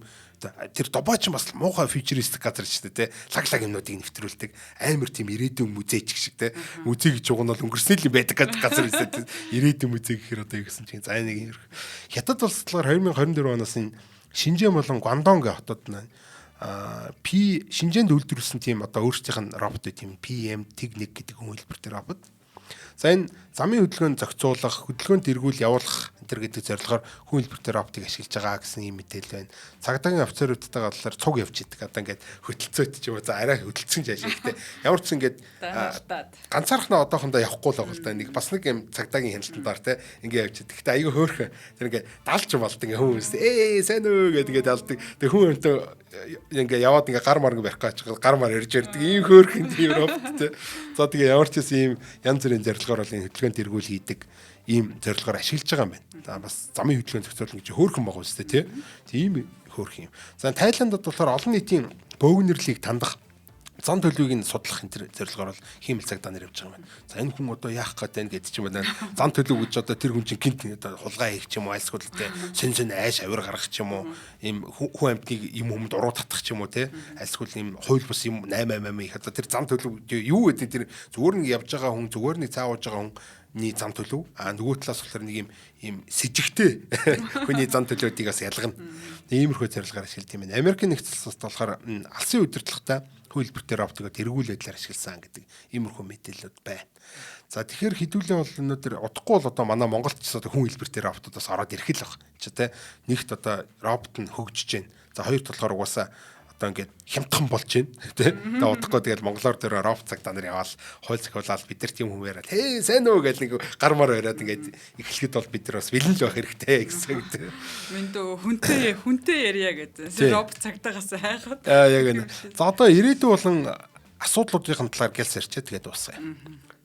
S2: Тэр Дубай ч бас муухай фьючеристик газар шүү дээ, лаглаг юмнуудыг нэвтрүүлдэг. Амар тийм ирээдүйн музей ч шиг те. Музей гэж уг нь бол өнгөрсний л байдаг газар эсвэл ирээдүйн музей гэхээр одоо юу гэсэн чинь за нэг юм. Хятад улс болохоор 2024 оноос энэ Шинжэн болон Гуандонг хотод Шинжээнд үйлдвэрлэсэн тийм одоо өөрсдийнх нь робот тийм PM Technic гэдэг хүн хэлбэртэй робот. За энэ замын хөдөлгөөнд зохицуулах, хөдөлгөөнд эргүүл явуулах энэ гэдэг зорилгоор хүн хэлбэртэй роботыг ашиглаж байгаа гэсэн юм мэдээлэл байна. Цагдаагийн офицеруудтайгаа болохоор цуг явж идэг. Одоо ингээд хөтөлцөөт ч юм уу за арай хөдөлцөн ч ашигтай. Ямар ч ингээд ганцаархнаа одоохондоо явахгүй л байгаа л да. Нэг бас нэг юм цагдаагийн хяналтандаар те ингээд явж идэг. Гэтэ айгүй хөөрхөн. Тэр ингээд далж болд ингээд хүмүүс сайн уу гэдэг далдаг. Тэг хүн өнтөө ингээд яваад ингээд гар марг барих гэж гар мар ирж ирдэг. Ийм хөөрхөн тийм робот те. За тэгээ ямар ч юм янз бүрийн зорилгоор бол энэ хөдөлгөөнд эргүүл хийдэг ийм зорилгоор ашиглаж байгаа юм байна. За бас замын хөдөлгөөнд зохицуулна гэж хөөрхөн байгаа үстэй тийм хөөрхөн юм. За Тайландд болохоор олон нийтийн бөөгнөрлийг тандах зан төлөвийг нь судлах энэ зорилгоор бол хиймэл цагдаа нар явж байгаа юм байна. За энэ хүн одоо яах гээд байна гэдэг ч юм байна. Зан төлөв гэж одоо тэр хүн чинь гинт одоо хулгай хийх ч юм уу, альсгал тэ сэн айш авир гаргах ч юм уу, ийм хүн амьтныг юм хүмд уруу татах ч юм уу те. Альсгал ийм хууль бус юм 8 их одоо тэр зан төлөв юу гэдэг тэр зүгээр нэг явж байгаа хүн, зүгээр нэг цаавж байгаа хүн ний зам төлөв нөгөө талаас болохоор нэг юм сэжигтэй хүний зам төлөвүүдийг бас ялгана. Иймэрхүү зорилгоор ашигладаг юм байна. Америкийн нэгдсэн улсад болохоор алсын удирдлагатай хөлбөртөө роботыг тэргүүл байдлаар ашигласан гэдэг иймэрхүү мэдээлэлүүд байна. За тэгэхээр хэдүүлээ бол өнөөдөр удахгүй бол одоо манай Монголд ч одоо хүн хэлбэртээ роботуудаас ороод ирэх л баг. Чи тэ нэгт одоо робот нь хөгжиж байна. За хоёр талаар угаасаа одоо ингээд хямдхан болж байна тий. Тэгээ удахгүй тэгэл монголоор дээр робот цагдаа нар яваал хууль зохиолаад бид нар тийм хүн яриад хээ сайн уу гэж нэг гармаар яриад ингээд эхлэхэд бол бид нар бас бэлэн л байх хэрэгтэй гэсэн үг тий.
S1: Мэндөө хүнтэй ярья гэдэг. Робот цагдаагаас хайхад.
S2: Яг энэ. За одоо ирээдүй болон асуудлуудын талаар гэлс ярьчаа тэгээд дуусгая.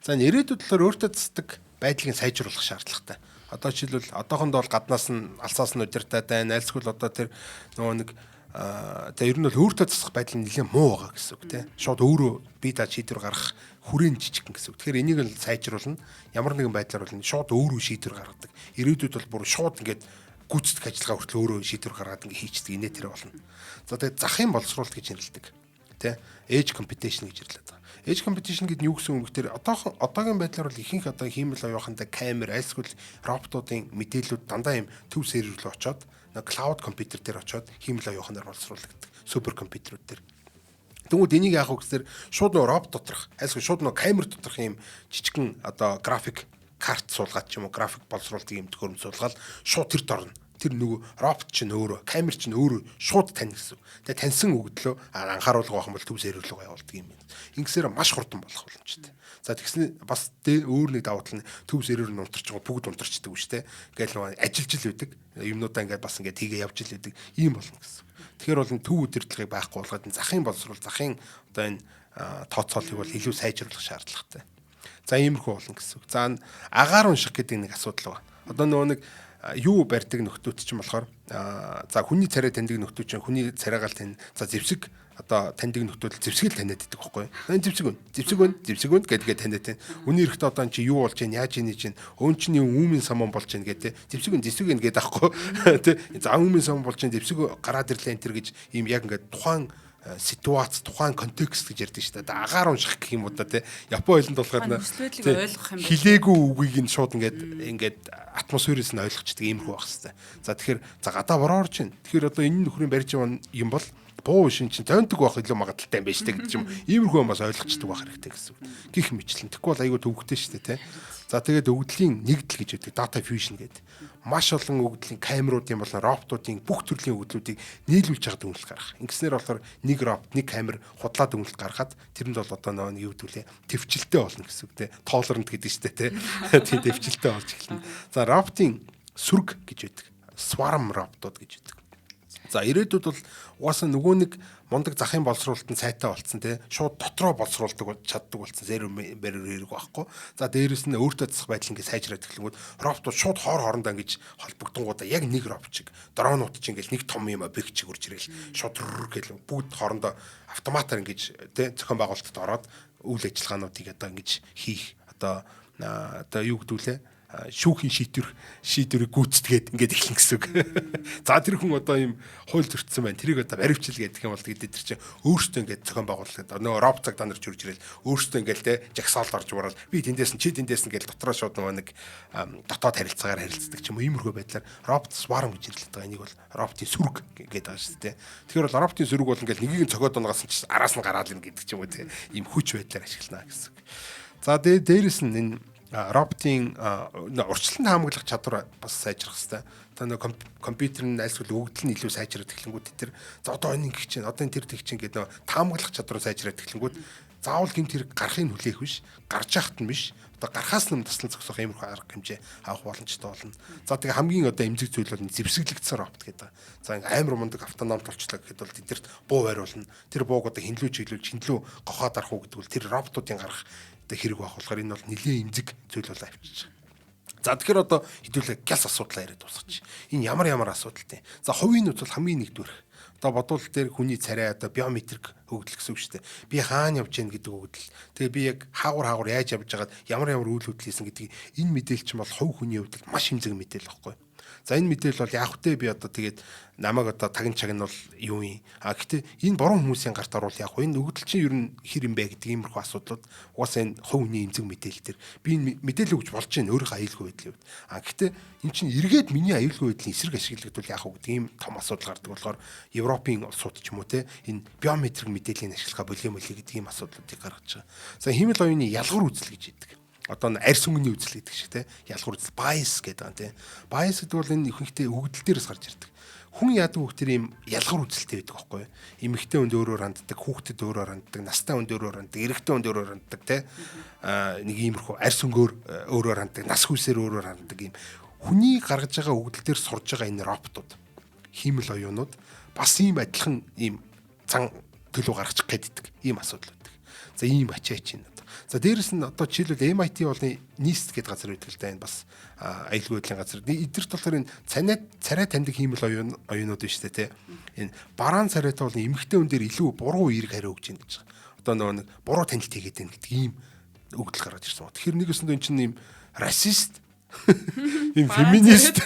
S2: За энэ ирээдүйд талаар өөртөө цэцдэг байдлыг сайжруулах шаардлагатай. Одоо жишээлбэл одоохондоо бол гаднаас нь алсаас нь удирдаад байна. Айлсгүй одоо тэр нөгөө нэг тэгээ ер нь бол өөртөө засах байдал нь нэлээд муу байгаа гэсэн үг тийм. Шууд өөрөө бие даа шийдвэр гаргах хүрээнд жижиг гэсэн үг. Тэгэхээр энийг л сайжруулна. Ямар нэгэн байдлаар бол шууд өөрөө шийдвэр гаргадаг. Ирээдүйд бол бүр шууд ингээд гүйцэтгэх ажиллагаа хүртэл өөрөө шийдвэр гаргаад ингээд хийчихдэг инээ тэр болно. За тэгээ захын боловсруулалт гэж нэрлэдэг. Тийм. Edge computation гэж нэрлэдэг. Edge computation гэдэг нь юу гэсэн үг вэ? Одоогийн байдлаар бол ихэнх одоо хиймэл оюухантай камер, альсгүй роботуудын мэдээлэлүүд дандаа юм төв сервер рүү очоод клауд компьютер дээр очоод хиймэл оюуханаар боловсруулдаг супер компьютерүүд дээр. Тэгвэл энийг яах вэ гэхээр шууд нөө робот доторх, альсгүй шууд нөө камер доторх юм жижигхэн одоо график карт суулгаад ч юм уу график боловсруулдаг юм төхөөрөм суулгаад шууд тэрд орно. Тэр нөгөө робот чинь өөрөө, камер чинь өөрөө шууд тань гэсэн. Тэгээ таньсан өгдлөө анхааруулга байх юм бол төв сервер рүү явуулдаг юм байна. Ингэсээр маш хурдан болох боломжтой. За тэгснэ бас өөр нэг давуу тал нь төв сервер нь унтарч байгаа бүгд унтарчдаг шүү дээ. Ингээл нөгөө ажиллаж л байдаг. Юмнуудаа ингээд бас ингээд тгээ явж л байдаг. Ийм болно гэсэн. Тэгэхээр бол төв удирдлагыг байхгүй болгоод захын боловсруул, захын одоо энэ тооцоолыг бол илүү сайжруулах шаардлагатай. За иймэрхүү болно гэсэн. За агаар унших гэдэг нэг асуудал байна. Одоо нөгөө нэг юу барьдаг нөхдүүд чинь болохоор за хүний царай таньдаг нөхдүүд чинь хүний царайгаал тань за зэвсэг одоо таньдаг нөхдүүд зэвсгэл таниад байдаг байхгүй. Энэ зэвсэг өн гэдгээ таниад байна. Үний эрэхтээ одоо чи юу болж байна, яаж ийж байна, өн чинь үүмийн саман болж байна гэдэг зэвсэг өн гэдэг аахгүй. Тэ за үүмийн саман болж байна зэвсэг гараад ирлээ энэ төр гэж ийм яг ингээд тухайн ситуац, тухайн контекст гэж ярьдаг шүү дээ. Агаар унших гэх юм уу да тий. Япон хэлэнд болохоор хилээгүй үгийг нь шууд ингээд атмосферээс нь ойлгочдөг юм хөө байх хэвээр. За тэгэхээр за гадаа бороор чинь. Тэгэхээр одоо энэ нөхрийн барьж байгаа юм бол буу шин чинь тонтог байх илүү магадaltaй юм байна шүү дээ гэж юм. Иймэрхүү бас ойлгочдөг байх хэрэгтэй гэсэн үг. Гэх мэтлэн. Тэгэхгүй бол айгүй төвөгтэй шүү дээ тий. За тэгээд өгдлийн нэгдэл гэж үүдэг data fusion гэдэг. Маш олон өгдлийн камеруудын болон роботуудын бүх төрлийн өгдлүүдийг нийлүүлж байгаа дүнэлт гаргах. Ингэснээр болохоор нэг робот, нэг камер худлаа дүнэлт гаргаад тэрэнд бол одоо нөгөө юу гэдүүлээ төвчлөлтэй болно гэсэн үг те. Tolerant гэдэг чинь те. Тийм төвчлөлтэй болж эхэлнэ. За роботын сүрэг гэж үүдэг. Swarm роботууд гэж үүдэг. За ирээдүйд бол угаасаа нөгөө нэг мундаг захын боловсруулалтанд сайтай болцсон тий шууд дотроо боловсруулдаг чаддаг болцсон зэр хэрэг байхгүй. За дээрэс нь өөртөө засах байдал ингээд сайжраад эхлэнгүүт роботууд шууд хоорондоо ингэж холбогдонгуудаа яг нэг робот чиг дронууд чиг ингээд нэг том юм объект чиг үрж ирэл шууд гэл бүгд хоорондоо автоматар ингэж тий зохион байгуулалтад ороод үйл ажиллагаануудыг одоо ингэж хийх одоо юу гэдүүлээ шүүхийн шийдвэрийг гүйцэтгээд ингээд эхлэн гэсэн үг. За тэр хүн одоо ийм хууль зөрчсөн байна. Тэрийг одоо баривчил гэдэг юм бол тэгээд тэр чинь өөрөөсөө ингээд зохион байгуулалт нөгөө робот цагдаа нар чүрж ирэл өөрөөсөө ингээд те жагсаалд орж урал би тэндээс нь чи тэндээс нь гэж дотроо шууд нөгөө нэг дотоод харилцаагаар харилцдаг ч юм уу иймэрхүү байдлаар робот swarm гэж нэрлэдэг байгаа. Энийг бол роботын сүрэг гэдэг байгаа шүү дээ. Тэгэхээр бол роботын сүрэг бол ингээд нэгийг нь цогоод унгаас нь араас нь гараад ин гэдэг ч юм уу те ийм хүч байдлаар ашиглана гэсэн үг. За дээрээс нь энэ роботын урьдчилан хаамгаглах чадвар бас сайжрах хэрэгтэй. Одоо нэг компьютерын айлсгал өгдөл нь илүү сайжраад эхлэнгүүт тэр за одоо энэ гэх чинь одоо энэ тэр тэг чинь гэдэг таамаглах чадвар сайжраад эхлэнгүүт заавал гэмт хэрэг гарахыг хүлээх биш, гарч яхад нь биш. Одоо гарахаас нь таслан зогсох иймэрхүү арга хэмжээ авах боломжтой болно. За тэгээ хамгийн одоо эмзэг зүйл бол зэвсэглэгдсэн робот гэдэг. За ингээ амар мундаг автономт болчлаа гэхэд бол тэдэрт буу байруулна. Тэр бууг одоо хинлүү хинлүү гохоод арах уу гэдэг бол тэр роботуудын гарах хэрэг байх болохоор энэ бол нэлийн эмзэг зүйл бол авчиж байгаа. За тэгэхээр одоо хэдүүлээ гялс асуудлаа яриад дуусгач. Энэ ямар асуудалтай. За хувийн нууц бол хамгийн нэгдүгээр. Одоо бодвол дээр хүний царай одоо биометрик хөгжил гэсэн үг шүү дээ. Би хаана явж гин гэдэг хөгжил. Тэгээ би яг хаагур яаж явж байгаад ямар үйл хөдлөл хийсэн гэдгийг энэ мэдээлэл чинь бол хувь хүний хувьд маш хэмжээг мэдээлэл байхгүй. За энэ мэдээлэл бол яг хөтэ би одоо тэгээд намайг одоо тагин чаг нь бол юу юм. Гэхдээ энэ буруу хүмүүсийн гарт оруул яг энэ өгдөл чинь ер нь хэр юм бэ гэдэг иймэрхүү асуудлууд угаасаа энэ хувь хүний эмзэг мэдээлэл төр би энэ мэдээлэл өгч болж байна өөрийнхөө аюулгүй байдлын үед. Гэхдээ энэ чинь эргээд миний аюулгүй байдлын эсрэг ашиглагдвал яах вэ гэдэг ийм том асуудал гардаг болохоор Европын улсууд ч юм уу те энэ биометрик мэдээллийг ашиглахаа болио гэдэг ийм асуудлуудыг гаргаж байгаа. За хиймэл оюуны ялгар үзэл гэж яддаг. Одоо арьс өнгөний үзэл гэдэг шиг те ялгуур үзэл bias гэдэг юм те. Bias гэдэг бол энэ ихэнхдээ өгдөл дээрээс гарч ирдэг. Хүн яадаг хүүхдэр ийм ялгуур үзэлтэй байдаг байхгүй юу? Эмэгтэй хүнд өөрөөр ханддаг, хүүхдэд өөрөөр ханддаг, настай хүнд өөрөөр ханддаг, эрэгтэй хүнд өөрөөр ханддаг те. Нэг иймэрхүү арьс өнгөөр өөрөөр ханддаг, нас хүсээр өөрөөр ханддаг ийм хүний гаргаж байгаа өгдөл дээр сурж байгаа энэ роботууд, хиймэл оюунууд бас ийм адилхан ийм цан төлөв гаргачих гэдэг ийм асуудал байдаг. За ийм ачаач юм. За дээрэс нь одоо жишээлбэл MIT болны NIST гэдэг газар байдаг л да энэ бас аюулгүй байдлын газар. Эдгэрт болохоор энэ царай таньдаг хиймэл оюунууд биш үү те. Энэ бараан царайтай бол эмэгтэй хүн дээр илүү буруу эерэг хариу өгч ийн гэж байгаа. Одоо нөгөө нэг буруу танилт хийгээд байна гэдэг ийм өгдөл гаргаж ирсэн ба. Тэгэхээр нэгэсэнд энэ чинь ийм расист ийм феминист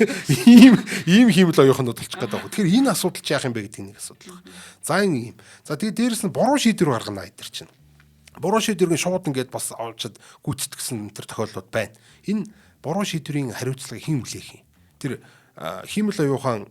S2: ийм хиймэл оюунууд болчих гээд байгаа. Тэгэхээр энэ асуудал чи яах юм бэ гэдэг нэг асуудал байна. За энэ ийм. За тэгээ дээрэс нь буруу шийдвэр гаргана эдгэр чинь. Буруу шийдвэрийн шууд ингээд бас авчид гүйцэтгсэн энэ төр тохиолдлууд байна. Энэ буруу шийдвэрийн хариуцлагыг хэн хүлээх юм? Тэр хиймэл оюухан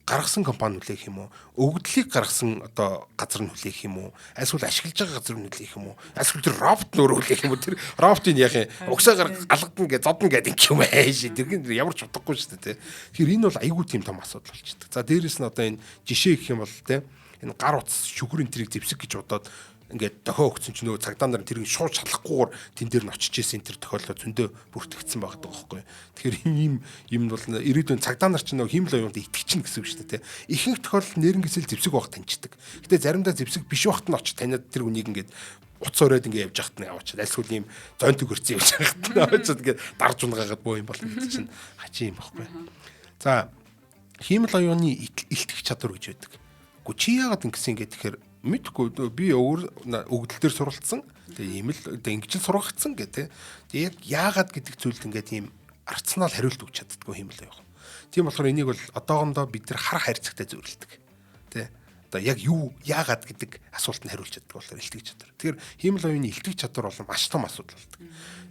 S2: гаргасан компани хүлээх юм уу? Өгдлийг гаргасан одоо газар нь хүлээх юм уу? Эсвэл ашиглаж байгаа газар нь хүлээх юм уу? Эсвэл тэр робот нөр хүлээх юм уу? Тэр роботын яах юм? Угсаагаар алгадна гэж зодно гэдэг юм ааш. Тэр ямар ч утгагүй шүү дээ. Тэгэхээр энэ бол айгүй тийм том асуудал болчихдог. За дээрэс нь одоо энэ жишээ гэх юм бол те энэ гар утас шүгрийн тэрийг зэвсэг гэж бодоод ингээд дохио өгсөн ч нөө цагдаа нар тэрийг шууд шалахгүйгээр тэн дээр нь очиж исэн тэр тохиолдол зөндөө бүртгэгдсэн байгаа байхгүй. Тэгэхээр ийм юм бол ирээдүйн цагдаа нар ч нөө хиймэл оюунд итгэчихнэ гэсэн үг шүү дээ. Ихэнх тохиолдолд нэрнгэсэл зэвсэг байх таньчдаг. Гэтэ заримдаа зэвсэг биш байхад нь очиж таниад тэр хүнийг ингээд утас оройд ингээд явж хахт нь яваач. Альсгүй ийм зонтог өрцөн явж хахт нь очиж ингээд дарж унгаагаад боо юм бол гэдэг чинь хачи юм байхгүй. За хиймэл оюуны илтгэх чадвар гэж байдаг. Гү чи яагаад ингэсэн ингээд тэгэхээр мэдгүй би өгдөл дээр суралцсан. Тэгээ ийм л ингэж сургагдсан гэх тээ. Тэгээ яг яагаад гэдэг зүйлд ингээд ийм арцнаал хариулт өгч чаддгүй юм л явах. Тийм болохоор энийг бол одоогондоо бид нар хар хайрцагтай зөвлөдөг. Тэ. Одоо яг юу яагаад гэдэг асуултанд хариулж чаддаг болохоор илтгэж чадвар. Тэгэхээр хиймэл оюуны илтгэж чадвар бол маш том асуудал болдог.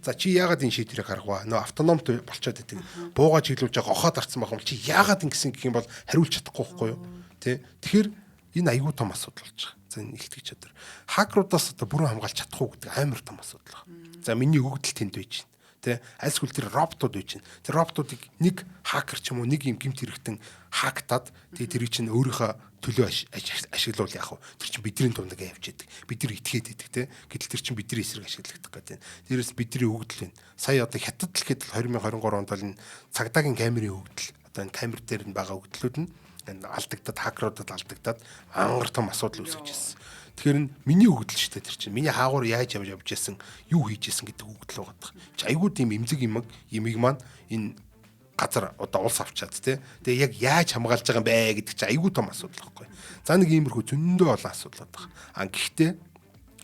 S2: За чи яагаад энэ шийдвэрийг гаргаваа? Нөө автономт болчиход байдаг. Буугаа чиглүүлж байгаа гохоод арцсан байх юм чи яагаад ингэсэн гэх юм бол хариулж чадахгүй байхгүй юу? Тэ. Тэгэхээр энэ аюул том асуудал болж байгаа. За энэ илтгэж чадвар. Хакеруудаас одоо бүрэн хамгаалж чадахгүй гэдэг амар том асуудал байна. За миний өгдөл тэнд байж байна. Тэ альсгүл тэр роботууд байж байна. Тэр роботуудыг нэг хакер ч юм уу нэг юм гэмт хэрэгтэн хактаад тэгээ тэрийг чинь өөрийнхөө төлөө ашиглуул яах вэ? Тэр чинь бидний дундаа явж идэг. Бид нар итгээд идэг те. Гэтэл тэр чинь бидний эсрэг ашиглагдах гэдэг. Дээрээс бидний өгдөл байна. Сая одоо хятад л гэхэд 2023 онд бол энэ цагдаагийн камерын өгдөл одоо энэ камер дээр нь байгаа өгдлүүд нь алдагдаад хакеруудад алдагдаад ангар том асуудал үүсгэж ирсэн. Тэгэхээр энэ миний өгдөл шүү дээ тэр чинь. Миний хаагуур яаж явж яасан, юу хийж яасан гэдэг өгдөл байгаа. Чи айгүй тийм эмзэг ямиг маань энэ газар одоо улс авчаад тий. Тэгээ яг яаж хамгаалж байгаа юм бэ гэдэг чи айгүй том асуудал байхгүй. За нэг иймэрхүү зөндөө олон асуудал байгаа. Гэхдээ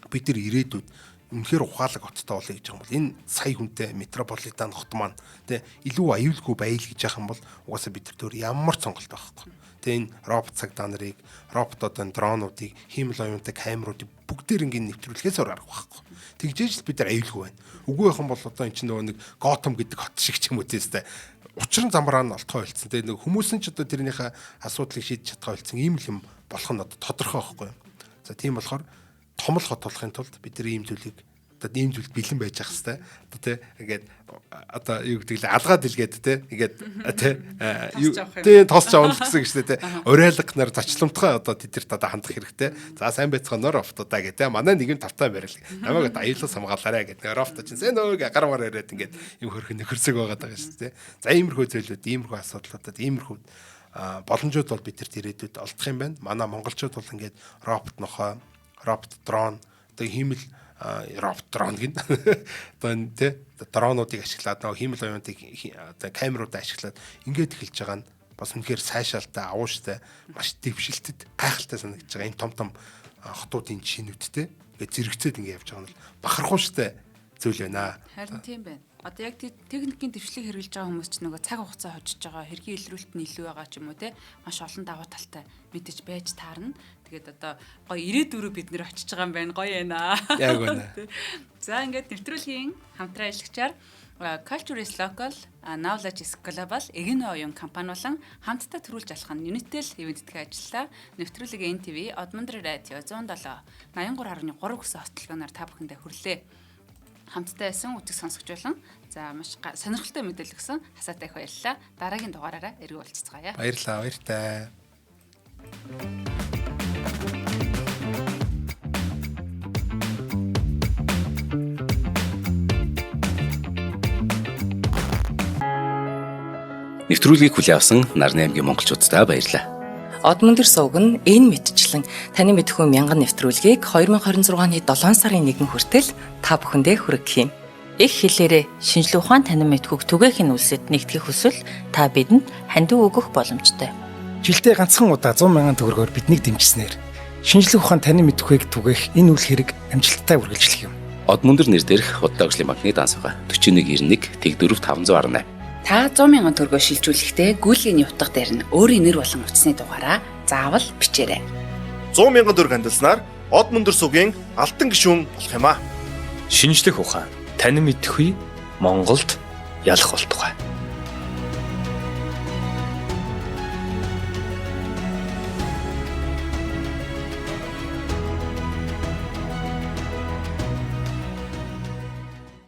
S2: бид нар ирээдүйд үнэхээр ухаалаг хоттой болъё гэж байгаа юм бол энэ сая хүнтэй метрополитен хот маань тий илүү аюулгүй байл гэж яах юм бол угаасаа бид нар төр ямар сонголт байхгүй. Энэ робот цагдаа нарыг, роботуудын дронуудыг, хиймэл оюунтай камеруудыг бүгдээр ингэ нэвтрүүлэхээс өөр арга байхгүй. Тэгжээж л бид нар аюулгүй байна. Үгүй байх юм бол одоо эн чинь нөгөө нэг Готэм гэдэг хот шиг ч юм уу тийстэй. Учир нь замбараа нь олтгой ойлцсон. Тэгээ нэг хүмүүс нь ч одоо тэрнийхээ асуудлыг шийдэж чадхаа ойлцсон ийм л юм болох нь одоо тодорхой байхгүй. За тийм болохоор том л хот болохын тулд бид нар ийм зүйлийг одоо ийм зүйлд бэлэн байж ах хэвээр одоо тий ингээд одоо юу гэдэг л алгаад илгээд тий ингээд тий тосч авах гэсэн гэж тий уриалга нар зочломтгой одоо тэдэрт одоо хандах хэрэгтэй. За сайн байцгаанаар офтуудаа гэдэг манай нэг юм тавтай барил. Намайг одоо аюулаас хамгаалаарай гэдэг. Рофт чинь зэн өөг гармаар яриад ингээд юм хөрхөн нөхөрсөг байгаа даа шүү тий. За иймэрхүү зүйлүүд, иймэрхүү асуудлуудад иймэрхүү боломжууд бол бидэрт ирээдүйд олдох юм байна. Манай монголчууд бол ингээд робот нохой, робот дрон одоо хиймэл робот дрон гин одоо энэ тий дронуудыг ашиглаад нөгөө хиймэл оюуныг одоо камеруудаа ашиглаад ингээд эхэлж байгаа нь бас үнэхээр сайшаалтай, авууштай, маш дэвшилтэд, гайхалтай санагдаж байгаа. Энэ том хотуудын жишээнүүдтэй ингээд зэрэгцээд ингээд явж байгаа нь бахархууштай зүйл байна.
S1: Харин тийм байна. Одоо яг техникийн дэвшлиг хэрэгжилж байгаа хүмүүс ч нөгөө цаг хугацаа хожиж байгаа, хэргийн илрүүлэлт нь илүү байгаа ч юм уу те маш олон давуу талтай мэдээж байж таарна. Тэгээд одоо гоё ирээдүрөө бид нэр очиж байгаа юм байна. Гоё байна.
S2: Яг байна.
S1: За ингээд нэвтрүүлгийн хамтран ажиллагчаар Culture is Local, Knowledge is Global эгэн оюун компани болон хамтдаа төрүүлж алхах нь Unitel ивэнтдгээ ажиллаа. Нэвтрүүлгийн NTV Одмондр радио 107 83.3 гэсэн хотлогоор та бүхэндээ хүрлээ. Хамтдаа байсан үтг сонсогч болон за маш сонирхолтой мэдээлэл өгсөн хасаатай их баярлалаа. Дараагийн дугаараараа эргүү уулзцгаая.
S2: Баярлалаа, баяртай.
S3: Нэвтрүүлгийг хүлээн авсан Нарны аймгийн монголчуудаа баярлалаа.
S4: Одмондр сувг нь энэ мэдчлэн таны мэдхүйн мянган нэвтрүүлгийг 2026 оны 7 сарын 1 хүртэл та бүхэндээ хүргэх юм. Их хэлээрээ шинжлэх ухаан танин мэдхүйг түгээхийн үлсэд нэгтгэх хүсвэл та бидэнд хандив өгөх боломжтой.
S5: Жилдээ ганцхан удаа 100,000 төгрөгөөр биднийг дэмжснээр шинжлэх ухаан танин мэдхүйг түгээх энэ үйл хэрэг амжилттай үргэлжлэх юм.
S3: Одмондр нэр дээрх Удаагшлын банкны дансгаа 4191 тэг 4518.
S1: Та 100,000 төгрөгөөр шилжүүлэхдээ гүйлгээний утга дээр нь өөрийн нэр болон утасны дугаараа заавал бичээрэй.
S6: 100,000 төгрөг хандалснаар Одмондр сувгийн алтан гишүүн болох юм а.
S7: Шинжлэх ухаан танин мэдхгүй Монголд ялах болтугай.